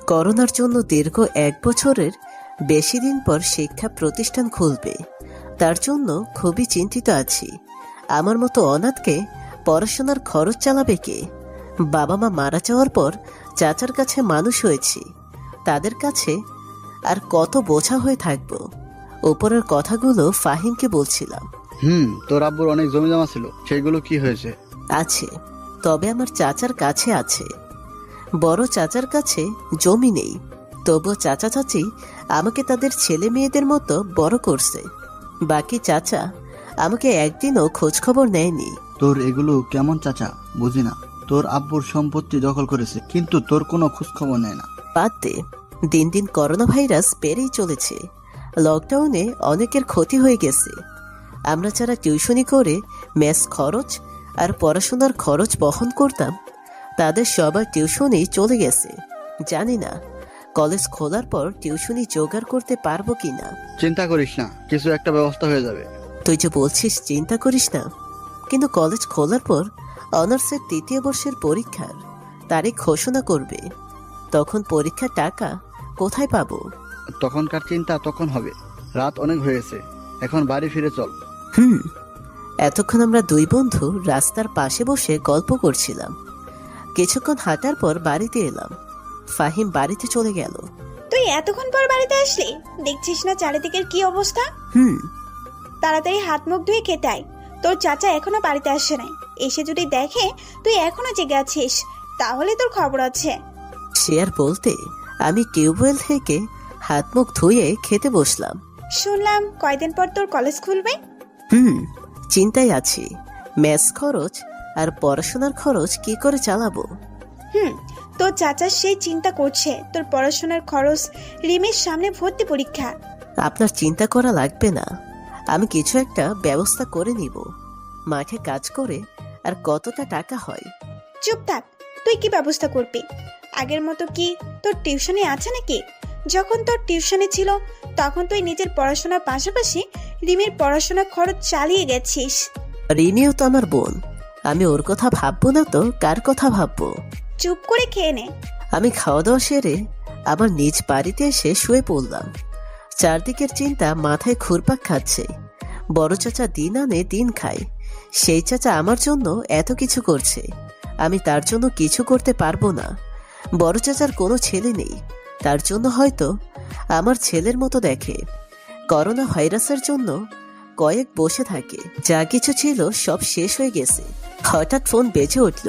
করোনার জন্য দীর্ঘ 1 বছরের বেশি দিন পর শিক্ষা প্রতিষ্ঠান খুলবে। তার জন্য খুবই চিন্তিত আছি। আমার মতো অনাথকে পড়াশোনার খরচ চালাবে কে? বাবা মা মারা যাওয়ার পর চাচার কাছে মানুষ হয়েছি। তাদের কাছে আর কত বোঝা হয়ে থাকবো। উপরের কথাগুলো ফাহিমকে বলছিলাম। তোর আব্বুর অনেক জমি জমা ছিল, সেগুলো কি হয়েছে? আছে, তবে আমার চাচার কাছে আছে। বড় চাচার কাছে জমি নেই, তবুও চাচা চাচি আমাকে তাদের ছেলে মেয়েদের মতো বড় করছে। বাকি চাচা আমাকে একদিনও খোঁজ খবর নেয়নি। তোর এগুলো কেমন চাচা? বুঝি না। তোর আব্বুর সম্পত্তি দখল করেছে, কিন্তু তোর কোনো খোঁজ খবর নেয় না। বাদ দে, দিন দিন করোনা ভাইরাস বেড়েই চলেছে। লকডাউনে অনেকের ক্ষতি হয়ে গেছে। আমরা যারা টিউশনি করে মেস খরচ আর পড়াশোনার খরচ বহন করতাম, তাদের সবার টিউশনি চলে গেছে। জানি না কলেজ খোলার পর টিউশনি জোগাড় করতে পারবো কিনা। চিন্তা করিস না, কিছু একটা ব্যবস্থা হয়ে যাবে। তুই যে বলছিস চিন্তা করিস না, কিন্তু কলেজ খোলার পর অনার্সের 3য় বর্ষের পরীক্ষার তারিখ ঘোষণা করবে। তখন পরীক্ষার টাকা কোথায় পাবো? তখনকার চিন্তা তখন হবে। রাত অনেক হয়েছে, এখন বাড়ি ফিরে চল। এতক্ষণ আমরা 2 বন্ধু রাস্তার পাশে বসে গল্প করছিলাম। কিছুক্ষণ হাঁটার পর বাড়িতে এলাম। ফাহিম বাড়িতে চলে গেল। তুই এতক্ষণ পর বাড়িতে আসলি? দেখছিস না চারিদিকের কি অবস্থা? তাড়াতাড়ি হাত মুখ ধুয়ে খেতে আয়। তোর চাচা এখনো বাড়িতে আসে নাই। এসে যদি দেখে তুই এখনো জেগে আছিস, তাহলে তোর খবর আছে। সে আর বলতে আমি টিউবওয়েল থেকে হাত মুখ ধুয়ে খেতে বসলাম। শুনলাম কয়দিন পর তোর কলেজ খুলবে। চিন্তায় আছি। মেস খরচ আর পড়াশোনার খরচ কি করে চালাবো। তোর চাচা সেই চিন্তা করছে। তোর পড়াশোনার খরচ, রিমের সামনে ভর্তি পরীক্ষা। আপনার চিন্তা করা লাগবে না, আমি কিছু একটা ব্যবস্থা করে নিব। মাঠে কাজ করে আর কতটা টাকা হয়। চুপ থাক, তুই কি ব্যবস্থা করবি? আগের মতো কি তোর টিউশনি আছে নাকি? যখন তোর টিউশনি ছিল তখন তুই নিজের পড়াশোনার পাশাপাশি রিমির পড়াশোনার খরচ চালিয়ে গেছিস। রিমিও তো আমার বোন, আমি ওর কথা ভাববো না তো কার কথা ভাববো? চুপ করে খেয়ে নে। আমি খাওয়া দাওয়া সেরে আমার নিজ বাড়িতে এসে শুয়ে পড়লাম। চারদিকের চিন্তা মাথায় ঘুরপাক খাচ্ছে। বড় চাচা দিন আনে দিন খায়, সেই চাচা আমার জন্য এত কিছু করছে, আমি তার জন্য কিছু করতে পারবো না। বড় চাচার কোনো ছেলে নেই, তার জন্য হয়তো আমার ছেলের মতো দেখে। করোনা ভাইরাসের জন্য কয়েক বসে থাকে, যা কিছু ছিল সব শেষ হয়ে গেছে। হঠাৎ ফোন বেজে উঠল।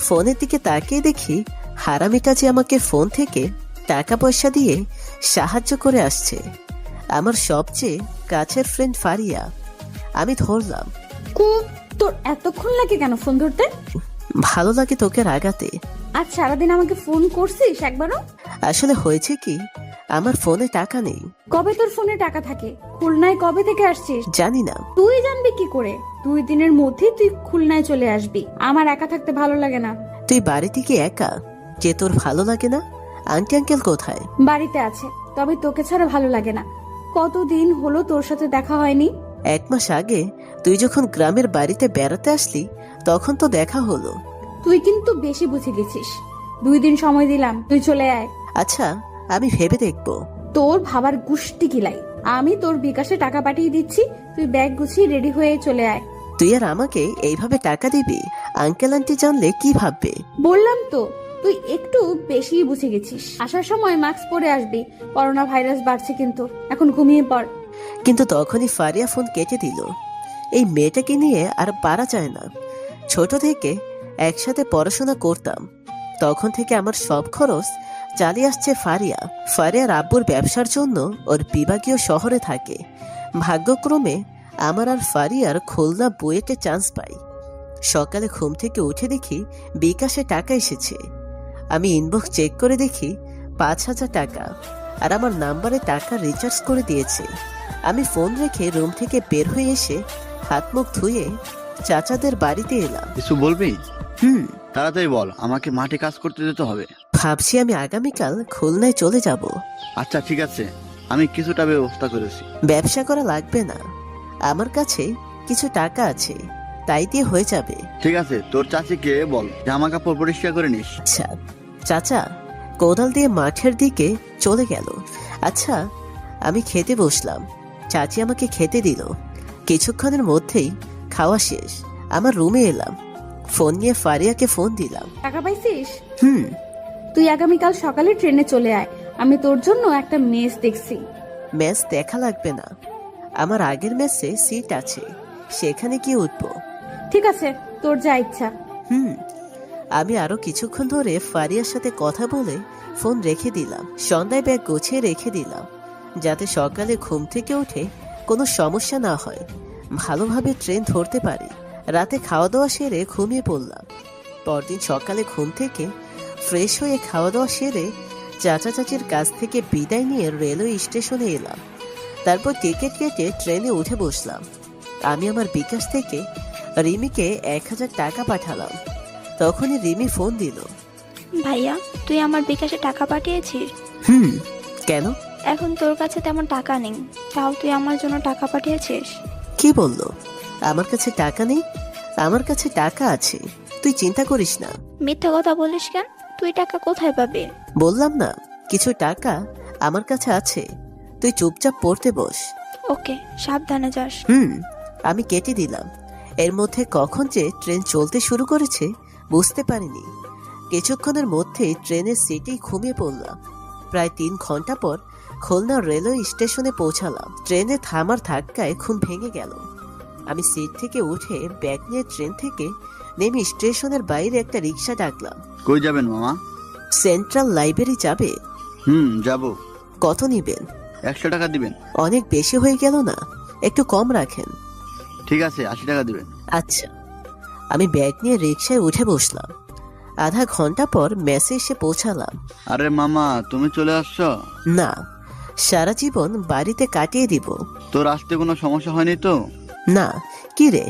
ফোনের দিকে তাকিয়ে দেখি হারামিটা যে আমাকে ফোন থেকে টাকা পয়সা দিয়ে সাহায্য করে আসছে। আমার সবচেয়ে কাছের ফ্রেন্ড ফারিয়া। আমি ধরলাম। তোর এতক্ষণ লাগে কেন ফোন ধরতে? ভালো লাগে তোকে রাগাতে। আজ সারাদিন আমাকে ফোন করছিস একবারও? আসলে হয়েছে কি, আমার ফোনে টাকা নেই। কবে তোর ফোনে টাকা থাকে? খুলনায় কবে থেকে আসছিস? জানি না। তুই জানবি কি করে? 2 দিনের মধ্যেই তুই খুলনায় চলে আসবি। আমার একা থাকতে ভালো লাগে না। তুই বাড়ি থেকে একা? যে তোর ভালো লাগে না? আন্টি আঙ্কেল কোথায়? বাড়িতে আছে, তবে তোকে ছাড়া ভালো লাগে না। কতদিন হলো তোর সাথে দেখা হয়নি। 1 মাস আগে তুই যখন গ্রামের বাড়িতে বেড়াতে আসলি তখন তো দেখা হলো। তুই কিন্তু বেশি বুঝে গেছিস। 2 দিন সময় দিলাম, তুই চলে আয়। আচ্ছা, আমি ভেবে দেখবো। তোর ভাবার গুষ্টি কিলাই। আমি তোর বিকাশে টাকা পাঠিয়ে দিচ্ছি, তুই ব্যাগ গুছিয়ে রেডি হয়ে চলে আয়। তুই আর আমাকে এইভাবে টাকা দিবি? আঙ্কেল আন্টি জানলে কি ভাববে? বললাম তো, তুই একটু বেশি বুঝে গেছিস। আসার সময় মাস্ক পরে আসবি, করোনা ভাইরাস বাড়ছে কিন্তু। এখন ঘুমিয়ে পড়। কিন্তু তখনই ফারিয়া ফোন কেটে দিল। এই মেয়েটাকে নিয়ে আর পারা যায় না। ছোট থেকে একসাথে পড়াশোনা করতাম, তখন থেকে আমার সব খরচ চালিয়ে আসছে ফারিয়া। ফারিয়ার আব্বুর ব্যবসার জন্য ওর বিভাগীয় শহরে থাকে। ভাগ্যক্রমে আমার আর ফারিয়ার খুলনা বুয়েটে চান্স পাই। সকালে ঘুম থেকে উঠে দেখি বিকাশে টাকা এসেছে। আমি ইনবক্স চেক করে দেখি 5,000 টাকা, আর আমার নাম্বারে টাকা রিচার্জ করে দিয়েছে। আমি ফোন রেখে রুম থেকে বের হয়ে এসে হাত মুখ ধুয়ে চাচাদের বাড়িতে এলাম। কিছু বলবি? তাড়াতাড়ি বল, আমাকে মাঠে কাজ করতে যেতে হবে। ভাবছি আমি আগামীকাল খুলনায় চলে যাব। আচ্ছা ঠিক আছে, আমি কিছুটা ব্যবস্থা করেছি। ব্যবসা করা লাগবে না, আমার কাছে কিছু টাকা আছে, তাই দিয়ে হয়ে যাবে। ঠিক আছে, তোর চাচিকে বল জামা কাপড় পরিষ্কার করে নিস। আচ্ছা চাচা, কোদাল দিয়ে মাঠের দিকে চলে গেল। আচ্ছা, আমি খেতে বসলাম। চাচি আমাকে খেতে দিল। কিছুক্ষণের মধ্যেই খাওয়া শেষ। আমার রুমে এলাম, ফোন নিয়ে ফারিয়াকে ফোন দিলাম। টাকা পাইছিস? হুম। তুই আগামীকাল সকালে ট্রেনে চলে আয়, আমি তোর জন্য একটা মেস দেখছি। ম্যাচ দেখা লাগবে না, আমার আগের ম্যাচে সিট আছে, সেখানে গিয়ে উঠবো। ঠিক আছে, তোর যা ইচ্ছা। হুম। আমি আরো কিছুক্ষণ ধরে ফারিয়ার সাথে কথা বলে ফোন রেখে দিলাম। সন্ধ্যায় ব্যাগ গুছিয়ে রেখে দিলাম, যাতে সকালে ঘুম থেকে উঠে কোনো সমস্যা না হয়, ভালোভাবে ট্রেন ধরতে পারি। রাতে খাওয়া দাওয়া সেরে ঘুমিয়ে পড়লাম। পরদিন সকালে ঘুম থেকে ফ্রেশ হয়ে খাওয়া দাওয়া সেরে চাচা চাচির কাছ থেকে বিদায় নিয়ে রেলওয়ে স্টেশনে এলাম। তারপর টিকিট কেটে ট্রেনে উঠে বসলাম। আমি আমার বিকাশ থেকে রিমিকে 1000 টাকা পাঠালাম। তখনই রিমি ফোন দিল। ভাইয়া, তুই আমার বিকাশে টাকা পাঠিয়েছিস? হুম। কেন? এখন তোর কাছে তেমন টাকা নেই, তাও তুই আমার জন্য টাকা পাঠিয়েছিস? কি বললো? আমার কাছে টাকা নেই? আমার কাছে টাকা আছে, তুই চিন্তা করিস না। মিথ্যা কথা বলিস কেন? তুই টাকা কোথায় পাবি? বললাম না, কিছু টাকা আমার কাছে আছে, তুই চুপচাপ পড়তে বস। ওকে, সাবধানে যাস। হুম। আমি কেটে দিলাম। এর মধ্যে কখন যে ট্রেন চলতে শুরু করেছে বুঝতে পারিনি। কিছুক্ষণের মধ্যেই ট্রেনের সিটেই ঘুমিয়ে পড়লাম। প্রায় 3 ঘন্টা পর খুলনা রেলওয়ে স্টেশনে পৌঁছালাম। ট্রেনে থামার ধাক্কায় ঘুম ভেঙে গেল। আমি সিট থেকে উঠে ব্যাগ নিয়ে ট্রেন থেকে নেমে স্টেশনের বাইরে একটা রিক্সা ডাকলাম। কই যাবেন মামা? সেন্ট্রাল লাইব্রেরি যাবে? যাব। কত নিবেন? 100 টাকা দিবেন। অনেক বেশি হয়ে গেল না? একটু কম রাখেন। ঠিক আছে, 80 টাকা দিবেন। আচ্ছা। আমি ব্যাগ নিয়ে রিক্সায় উঠে বসলাম। আধা ঘন্টা পর মেসে এসে পৌঁছালাম। আরে মামা, তুমি চলে আসছো? না, সারা জীবন বাড়িতে কাটিয়ে দিব। তোর আসতে কোনো সমস্যা হয়নি তো? না। কি রে,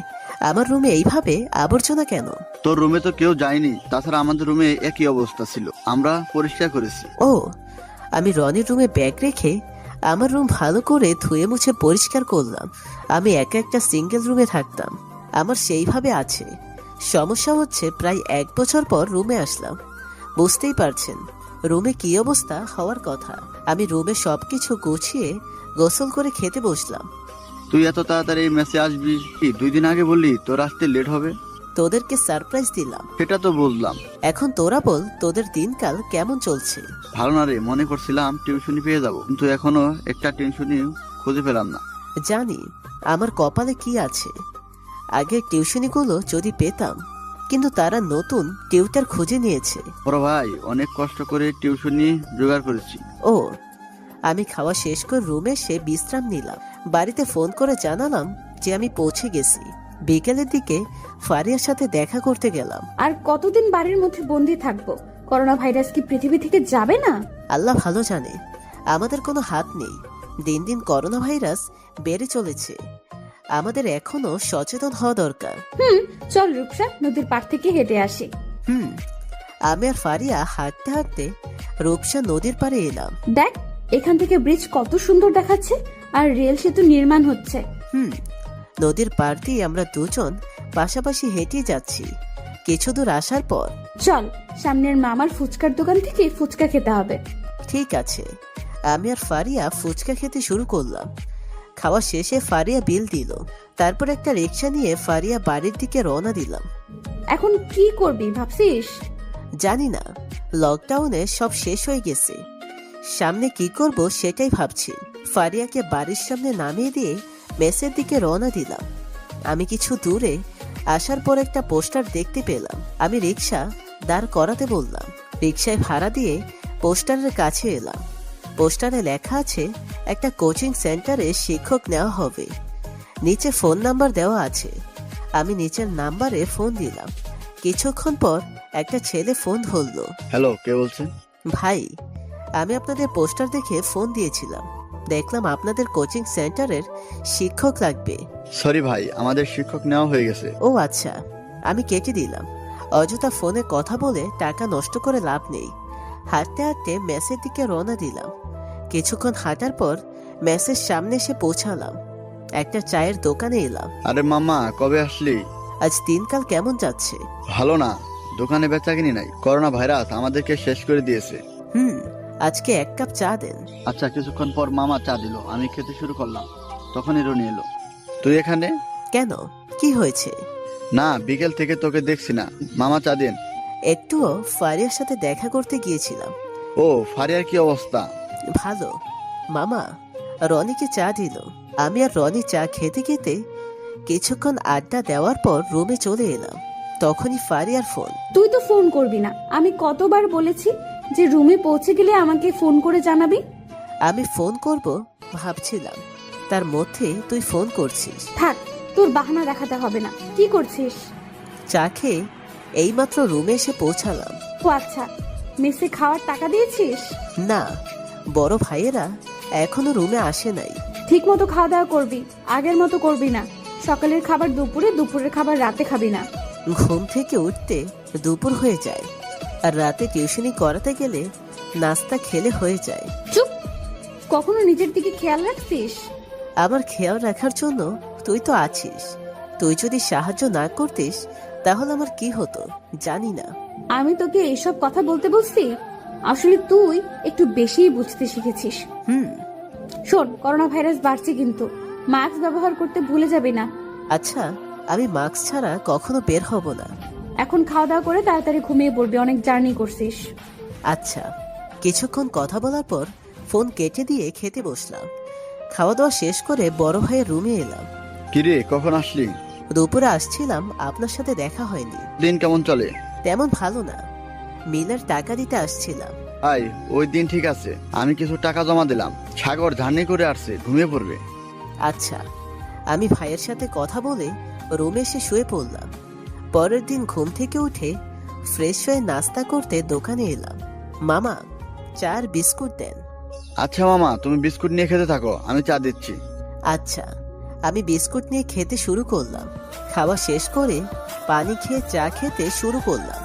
আমার রুমে এইভাবে আবর্জনা কেন? তোর রুমে তো কেউ যায়নি, তাছাড়া আমাদের রুমে একই অবস্থা ছিল, আমরা পরিষ্কার করেছি। ও, আমি রনির রুমে ব্যাগ রেখে আমার রুম ভালো করে ধুয়ে মুছে পরিষ্কার করলাম। আমি একা একটা সিঙ্গেল রুমে থাকতাম, আমার সেইভাবে আছে। সমস্যা হচ্ছে প্রায় 1 বছর পর রুমে আসলাম। বুঝতেই পারছেন রুমে কি অবস্থা হওয়ার কথা। আমি রুমে সবকিছু গুছিয়ে গোসল করে খেতে বসলাম। তুই এত তাড়াতাড়ি মেসে আসবি কি? 2 দিন আগে বললি তোর আসতে লেট হবে। তোদেরকে সারপ্রাইজ দিলাম। সেটা তো বুঝলাম। এখন তোরা বল, তোদের দিনকাল কেমন চলছে? ভালো না রে, মনে করছিলাম টিউশনি পেয়ে যাব, কিন্তু এখনো একটা টিউশনি খুঁজে পেলাম না। জানি আমার কপালে কি আছে। আগের টিউশনিগুলো যদি পেতাম, কিন্তু তারা নতুন টিউটার খুঁজে নিয়েছে। বড় ভাই অনেক কষ্ট করে টিউশনি জোগাড় করেছি। ও, আমি খাওয়া শেষ করে রুমে এসে বিশ্রাম নিলাম। বাড়িতে ফোন করে জানালাম যে আমি পৌঁছে গেছি। বিকেলের দিকে ফারিয়ার সাথে দেখা করতে গেলাম। আর কতদিন বাড়ির মধ্যে বন্দি থাকবো? করোনা ভাইরাস কি পৃথিবী থেকে যাবে না? আল্লাহ ভালো জানে, আমাদের কোনো হাত নেই। দিন দিন করোনা ভাইরাস বেড়ে চলেছে, আমাদের এখনো সচেতন হওয়া দরকার। চল রূপসা, নদীর পাড় থেকে হেঁটে আসি। হুম। আমি আর ফারিয়া হাঁটতে হাঁটতে রূপসা নদীর পাড়ে এলাম। দেখ, এখান থেকে ব্রিজ কত সুন্দর দেখাচ্ছে, আর রেল সেতু নির্মাণ হচ্ছে। হুম। নদীর পাড় দিয়ে আমরা দুজন পাশাপাশি হেঁটে যাচ্ছি। কিছু দূর আসার পর চল, সামনের মামার ফুচকার দোকান থেকে ফুচকা খেতে হবে। ঠিক আছে। আমি আর ফারিয়া ফুচকা খেতে শুরু করলাম। খাওয়া শেষে ফারিয়া বিল দিল। তারপর একটা রিক্সা নিয়ে ফারিয়া বাড়ির দিকে রওনা দিলাম। এখন কি করবি ভাবছিস? জানি না, লকডাউনে সব শেষ হয়ে গেছে, সামনে কি করব সেটাই ভাবছি। ফারিয়াকে বাড়ির সামনে নামিয়ে দিয়ে মেসের দিকে রওনা দিলাম। আমি কিছু দূরে আসার পর একটা পোস্টার দেখতে পেলাম। আমি রিক্সা দাঁড় করাতে বললাম। রিক্সায় ভাড়া দিয়ে পোস্টারের কাছে এলাম। পোস্টারে লেখা আছে একটা কোচিং সেন্টারে শিক্ষক নেওয়া হবে। নিচে ফোন নাম্বার দেওয়া আছে। আমি নিচের নাম্বারে ফোন দিলাম। কিছুক্ষণ পর একটা ছেলে ফোন ধরলো। হ্যালো, কে বলছেন? ভাই, আমি আপনাদের পোস্টার দেখে ফোন দিয়েছিলাম। দেখলাম আপনাদের কোচিং সেন্টারের শিক্ষক লাগবে। সরি ভাই, আমাদের শিক্ষক নেওয়া হয়ে গেছে। ও আচ্ছা, আমি কেটে দিলাম। অযথা ফোনে কথা বলে টাকা নষ্ট করে লাভ নেই। হাঁটতে হাঁটতে মেসের দিকে রওনা দিলাম। কিছুক্ষণ হাঁটার পর মেসের সামনে এসে পৌঁছালাম। একটা চায়ের দোকানে এলাম। আরে মামা, কবে আসলি? আজ দিনকাল কেমন যাচ্ছে? ভালো না, দোকানে বেচাকিনি নাই। করোনা ভাইরাস আমাদেরকে শেষ করে দিয়েছে। আজকে 1 কাপ চা দেন। আচ্ছা, কিছুক্ষণ পর মামা চা দিল, আমি খেতে শুরু করলাম। তখনই রনি এলো। তুই এখানে? কেন, কি হয়েছে? না, বিকেল থেকে তোকে দেখছি না। মামা চা দেন। একটুও ফারিয়ার সাথে দেখা করতে গিয়েছিলাম। ও, ফারিয়ার কি অবস্থা? ভালো। মামা রনিকে চা দিল। আমি আর রনি চা খেতে খেতে কিছুক্ষণ আড্ডা দেওয়ার পর রুমে চলে এলাম। তখনই ফারিয়ার ফোন। তুই তো ফোন করবি না, আমি কতবার বলেছি যে রুমে পৌঁছে গেলে আমাকে ফোন করে জানাবি। আমি ফোন করব ভাবছিলাম, তার মধ্যে তুই ফোন করছিস। থাক, তোর বাহানা দেখাতে হবে না। কি করছিস? চা খেয়ে এইমাত্র রুমে এসে পৌঁছালাম। ও আচ্ছা, মেসে খাওয়ার টাকা দিয়েছিস? না, বড় ভাইয়েরা এখনো রুমে আসে নাই। ঠিক মতো খাওয়া দাওয়া করবি, আগের মতো করবি না। সকালের খাবার দুপুরে, দুপুরের খাবার রাতে খাবি না। ঘুম থেকে উঠতে দুপুর হয়ে যায়, আর রাতে টিউশনি করাতে গেলে নাস্তা খেলে হয়ে যায়। চুপ! কখনো নিজের দিকে খেয়াল রাখছিস? আমার খেয়াল রাখার জন্য তুই তো আছিস। তুই যদি সাহায্য না করতিস তাহলে আমার কি হতো জানি না। আমি তোকে এইসব কথা বলতে বলছি? আসলে তুই একটু বেশিই বুঝতে শিখেছিস। শোন, করোনা ভাইরাস বাড়ছে, কিন্তু মাস্ক ব্যবহার করতে ভুলে যাবি না। আচ্ছা, আমি মাস্ক ছাড়া কখনো বের হব না। এখন খাওয়া দাওয়া করে তাড়াতাড়ি ঘুমিয়ে পড়বি, অনেক জার্নি করছিস। আচ্ছা। কিছুক্ষণ কথা বলার পর ফোন কেটে দিয়ে খেতে বসলাম। খাওয়া দাওয়া শেষ করে বড় ভাইয়ের রুমে এলাম। কিরে, কখন আসলি? দুপুরে আসছিলাম, আপনার সাথে দেখা হয়নি। দিন কেমন চলে? তেমন ভালো না, মিলের টাকা দিতে আসছিলাম। আই, ওই দিন ঠিক আছে। আমি কিছু টাকা জমা দিলাম। সাগর জার্নি করে আসছে, ঘুমিয়ে পড়বে। আচ্ছা। আমি ভাইয়ের সাথে কথা বলে রুমে এসে শুয়ে পড়লাম। পরের দিন ঘুম থেকে উঠে ফ্রেশ হয়ে নাস্তা করতে দোকানে এলাম। মামা, চা আর বিস্কুট দেন। আচ্ছা মামা, তুমি বিস্কুট নিয়ে খেতে থাকো, আমি চা দিচ্ছি। আচ্ছা। আমি বিস্কুট নিয়ে খেতে শুরু করলাম। খাওয়া শেষ করে পানি খেয়ে চা খেতে শুরু করলাম।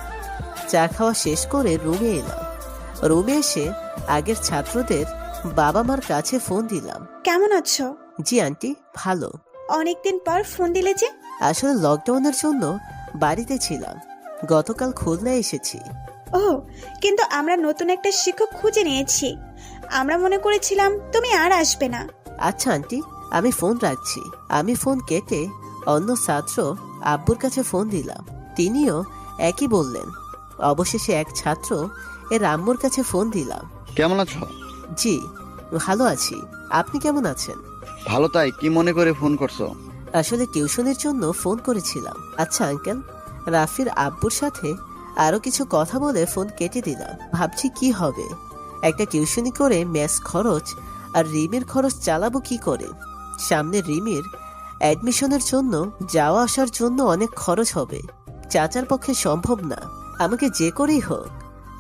চা খাওয়া শেষ করে রুমে এলাম। রুমে এসে আগের ছাত্রদের বাবা মার কাছে ফোন দিলাম। কেমন আছো? জি আন্টি, ভালো। অনেকদিন পর ফোন দিলে যে? আসলে লকডাউনের জন্য বাড়িতে ছিলাম, গতকাল খুলনায় এসেছি। ও, কিন্তু আমরা নতুন একটা শিক্ষক খুঁজে নিয়েছি। আমরা মনে করেছিলাম তুমি আর আসবে না। আচ্ছা আন্টি, আমি ফোন রাখছি। আমি ফোন কেটে অন্য ছাত্র আব্বুর কাছে ফোন দিলাম। তিনিও একই বললেন। অবশেষে এক ছাত্র এর আম্মুর কাছে ফোন দিলাম। কেমন আছো? জি, ভালো আছি। আপনি কেমন আছেন? ভালো। তাই কি মনে করে ফোন করছো? আসলে টিউশনের জন্য ফোন করেছিলাম। আচ্ছা আঙ্কেল, রাফির আব্বুর সাথে আরো কিছু কথা বলে ফোন কেটে দিলাম। ভাবছি কি হবে, একটা টিউশনি করে মেস খরচ আর রিমির খরচ চালাবো কি করে। সামনে রিমির অ্যাডমিশনের জন্য যাওয়া আসার জন্য অনেক খরচ হবে। চাচার পক্ষে সম্ভব না। আমাকে যে করেই হোক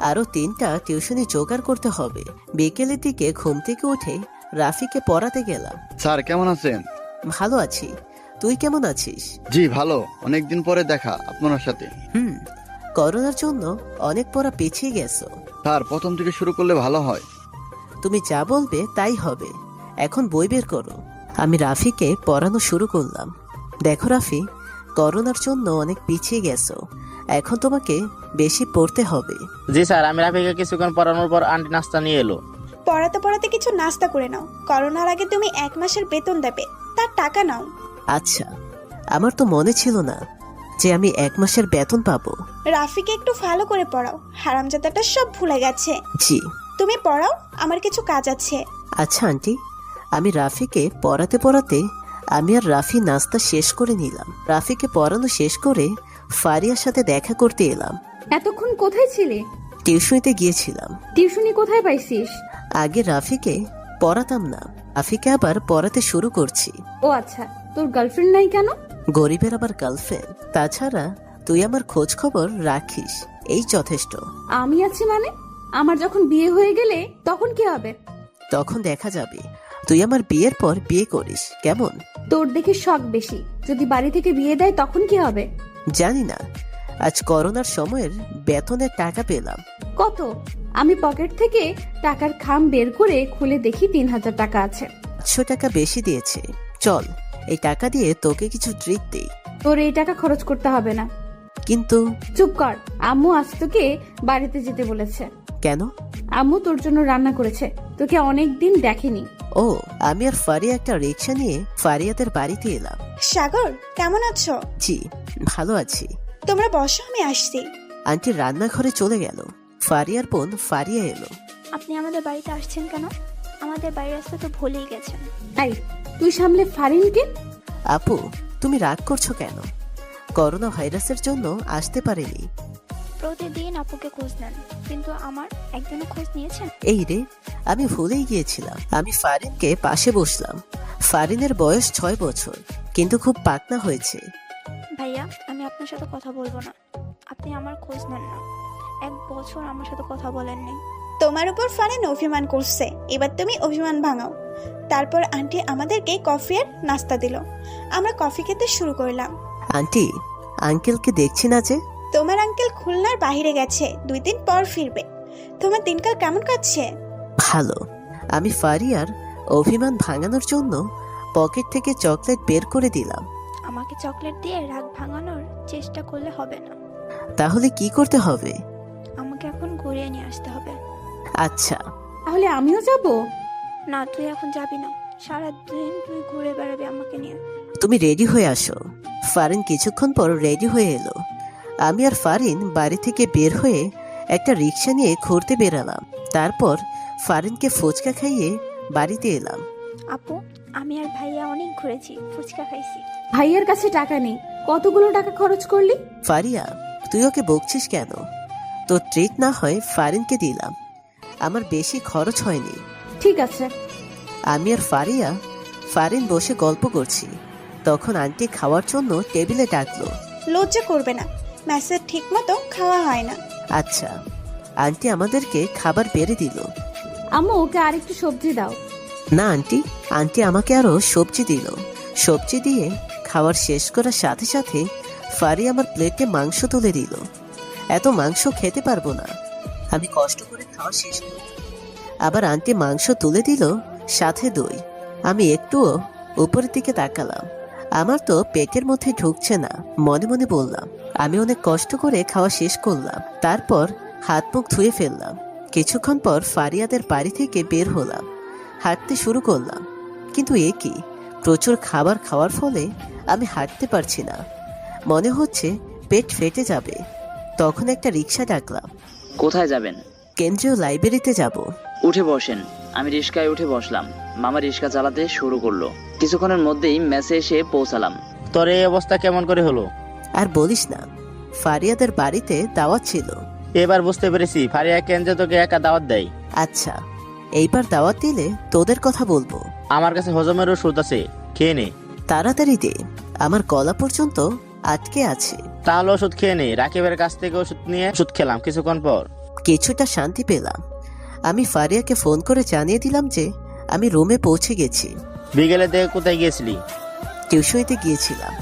আরো 3টা টিউশনি জোগাড় করতে হবে। বিকেলের দিকে ঘুম থেকে উঠে রাফিকে পড়াতে গেলাম। স্যার কেমন আছেন? ভালো আছি। তুই কেমন আছিস? জি ভালো, অনেকদিন পরে দেখা আপনার সাথে। করোনার জন্য অনেক পড়া পিছিয়ে গেছো। স্যার, প্রথম থেকে শুরু করলে ভালো হয়। তুমি যা বলবে তাই হবে। এখন বই বের করো। আমি রাফিকে পড়ানো শুরু করলাম। দেখো রাফি, করোনার জন্য অনেক পিছিয়ে গেছো, এখন তোমাকে বেশি পড়তে হবে। জি স্যার, আমি রাফিকে কিছুক্ষণ পড়ানোর পর আন্টি নাস্তা নিয়ে এলো। পড়াতে পড়াতে কিছু নাস্তা করে নাও। করোনার আগে তুমি 1 মাসের বেতন দেবে, তার টাকা নাও। আচ্ছা, আমার তো মনে ছিল না যে আমি 1 মাসের বেতন পাবো। রাফিকে একটু ভালো করে পড়াও, হারামজাদাটা সব ভুলে গেছে। জি। তুমি পড়াও, আমার কিছু কাজ আছে। আচ্ছা আন্টি। আমি রাফিকে পড়াতে পড়াতে আমি আর রাফি নাস্তা শেষ করে নিলাম। রাফিকে পড়ানো শেষ করে ফারিয়ার সাথে দেখা করতে এলাম। এতক্ষণ কোথায় ছিলে? টিউশনিতে গিয়েছিলাম। টিউশনি কোথায় পাইছিস? আগে রাফিকে পড়াতাম না, রাফিকে আবার পড়াতে শুরু করছি। ও আচ্ছা, তোর গার্লফ্রেন্ড নাই কেন? গরিবের আবার গার্লফ্রেন্ড। তাছাড়া তুই আমার খোঁজ খবর রাখিস, এই যথেষ্ট। আমি আছি মানে? আমার যখন বিয়ে হয়ে গেলে তখন কি হবে? তখন দেখা যাবে। তুই আমার বিয়ের পর বিয়ে করিস, কেমন? তোর দেখে শখ বেশি। যদি বাড়ি থেকে বিয়ে দেয় তখন কি হবে? জানি না। আজ করোনার সময়ের বেতনের টাকা পেলাম। কত? আমি পকেট থেকে টাকার খাম বের করে খুলে দেখি 3000 টাকা আছে। 500 টাকা বেশি দিয়েছে। চল, এই টাকা দিয়ে তোকে কিছু ট্রিট দেই। তোর এই টাকা খরচ করতে হবে না। কিন্তু চুপ কর, আম্মু আজ তোকে বাড়িতে যেতে বলেছে। কেন? আম্মু তোর জন্য রান্না করেছে, তোকে অনেক দিন দেখেনি। ও, আমি আর ফারিয়া একটা রিক্সা নিয়ে ফারিয়াদের বাড়িতে এলাম। সাগর, কেমন আছো? জি, ভালো আছি। তোমরা বসো, আমি আসছি। আন্টি রান্নাঘরে চলে গেল। ফারিয়ার বোন ফারিয়া এলো। আপনি আমাদের বাড়িতে আসছেন কেন? আমাদের বাড়ির রাস্তা তো ভুলেই গেছেন। তাই তুই সামলে ফারিনকে। আপু, তুমি রাগ করছো কেন? করোনা ভাইরাসের জন্য আসতে পারেনি। প্রতিদিন আপুকে খোঁজ নেন, কিন্তু আমার একজনও খোঁজ নিয়েছেন? এই রে, আমি ভুলেই গিয়েছিলাম। আমি ফারিনকে পাশে বসলাম। ফারিনের বয়স 6 বছর, কিন্তু খুব পাকনা হয়েছে। ভাইয়া, আমি আপনার সাথে কথা বলবো না। আপনি আমার খোঁজ নেন না। 1 বছর আমার সাথে কথা বলেননি। তোমার উপর ফারিন অভিমান করছে, এবার তুমি অভিমান ভাঙাও। তারপর আন্টি আমাদেরকে কফি আর নাস্তা দিল। আমরা কফি খেতে শুরু করলাম। আন্টি, আঙ্কেলকে দেখছি না যে? তোমার আঙ্কেল খুলনার বাইরে গেছে, 2 দিন পর ফিরবে। তোমার দিনকাল কেমন কাটছে? ভালো। আমি ফারিয়ার অভিমান ভাঙানোর জন্য পকেট থেকে চকলেট বের করে দিলাম। আমাকে চকলেট দিয়ে রাগ ভাঙানোর চেষ্টা করলে হবে না। তাহলে কি করতে হবে? আমাকে এখন ঘুরিয়ে নিয়ে আসতে হবে। আচ্ছা। তাহলে আমিও যাব? না, তুই এখন যাবি না। সারাদিন তুই ঘুরে বেড়াবি আমাকে নিয়ে। তুমি রেডি হয়ে আসো। ফারিন কিছুক্ষণ পর রেডি হয়ে এলো। আমি আর ফারিন বাড়ি থেকে বের হয়ে একটা রিক্সা নিয়ে ঘুরতে বেরালাম। তারপর ফারিনকে ফুচকা খাইয়ে বাড়িতে এলাম। আপু, আমি আর ভাইয়া অনেক ঘুরেছি, ফুচকা খাইছি। ভাইয়ের কাছে টাকা নেই, কতগুলো টাকা খরচ করলি? ফারিয়া, তুই ওকে বকছিস কেন? তোর ট্রিট না হয় ফারিনকে দিলাম, আমার বেশি খরচ হয়নি। ঠিক আছে। আমি আর ফারিন বসে গল্প করছি, তখন আন্টি খাওয়ার জন্য টেবিলে ডাকলো। লজ্জা করবে না, মেসের ঠিক মতো খাওয়া হয় না। আচ্ছা। আন্টি আমাদেরকে খাবার বেড়ে দিল। আম্মু, ওকে আরেকটু সবজি দাও। না আন্টি, আন্টি আমাকে আরো সবজি দিল। সবজি দিয়ে খাবার শেষ করার সাথে সাথে ফারি আমার প্লেটে মাংস তুলে দিল। এত মাংস খেতে পারবো না। আমি কষ্ট করে খাওয়া শেষ করি। আবার আন্টি মাংস তুলে দিল, সাথে দই। আমি একটুও উপরের দিকে তাকালাম। আমার তো পেটের মধ্যে ঢুকছে না। মনে মনে বললাম, আমি অনেক কষ্ট করে খাওয়া শেষ করলাম। তারপর হাত মুখ ধুয়ে ফেললাম। কিছুক্ষণ পর ফারিয়াদের বাড়ি থেকে বের হলাম। হাঁটতে শুরু করলাম, কিন্তু এ কি, প্রচুর খাবার খাওয়ার ফলে আমি হাঁটতে পারছি না। মনে হচ্ছে পেট ফেটে যাবে। তখন একটা রিক্সা ডাকলাম। কোথায় যাবেন? কেন্দ্রীয় লাইব্রেরিতে যাব। উঠে বসেন। আমি রিস্কায় উঠে বসলাম। মামা রিস্কা চালাতে শুরু করলো। কিছুক্ষণের মধ্যেই মেসে এসে পৌঁছালাম। তোর এই অবস্থা কেমন করে হলো? আর বলিস না, ফারিয়াদের বাড়িতে দাওয়াত ছিল। এবার বুঝতে পেরেছি ফারিয়া কেন যে তোকে একা দাওয়াত দেয়। আচ্ছা, এইবার দাওয়াত দিলে তোদের কথা বলবো। আমার কাছে হজমের ওষুধ আছে, খেয়ে নে। তাড়াতাড়ি দে, আমার গলা পর্যন্ত আটকে আছে। তাহলে ওষুধ খেয়ে নে। রাকিবের কাছ থেকে ওষুধ নিয়ে ওষুধ খেলাম। কিছুক্ষণ পর কিছুটা শান্তি পেলাম। আমি ফারিয়াকে ফোন করে জানিয়ে দিলাম যে আমি রুমে পৌঁছে গেছি। বিকেলে দেখে কোথায় গিয়েছিলি? টিউশনিতে গিয়েছিলাম।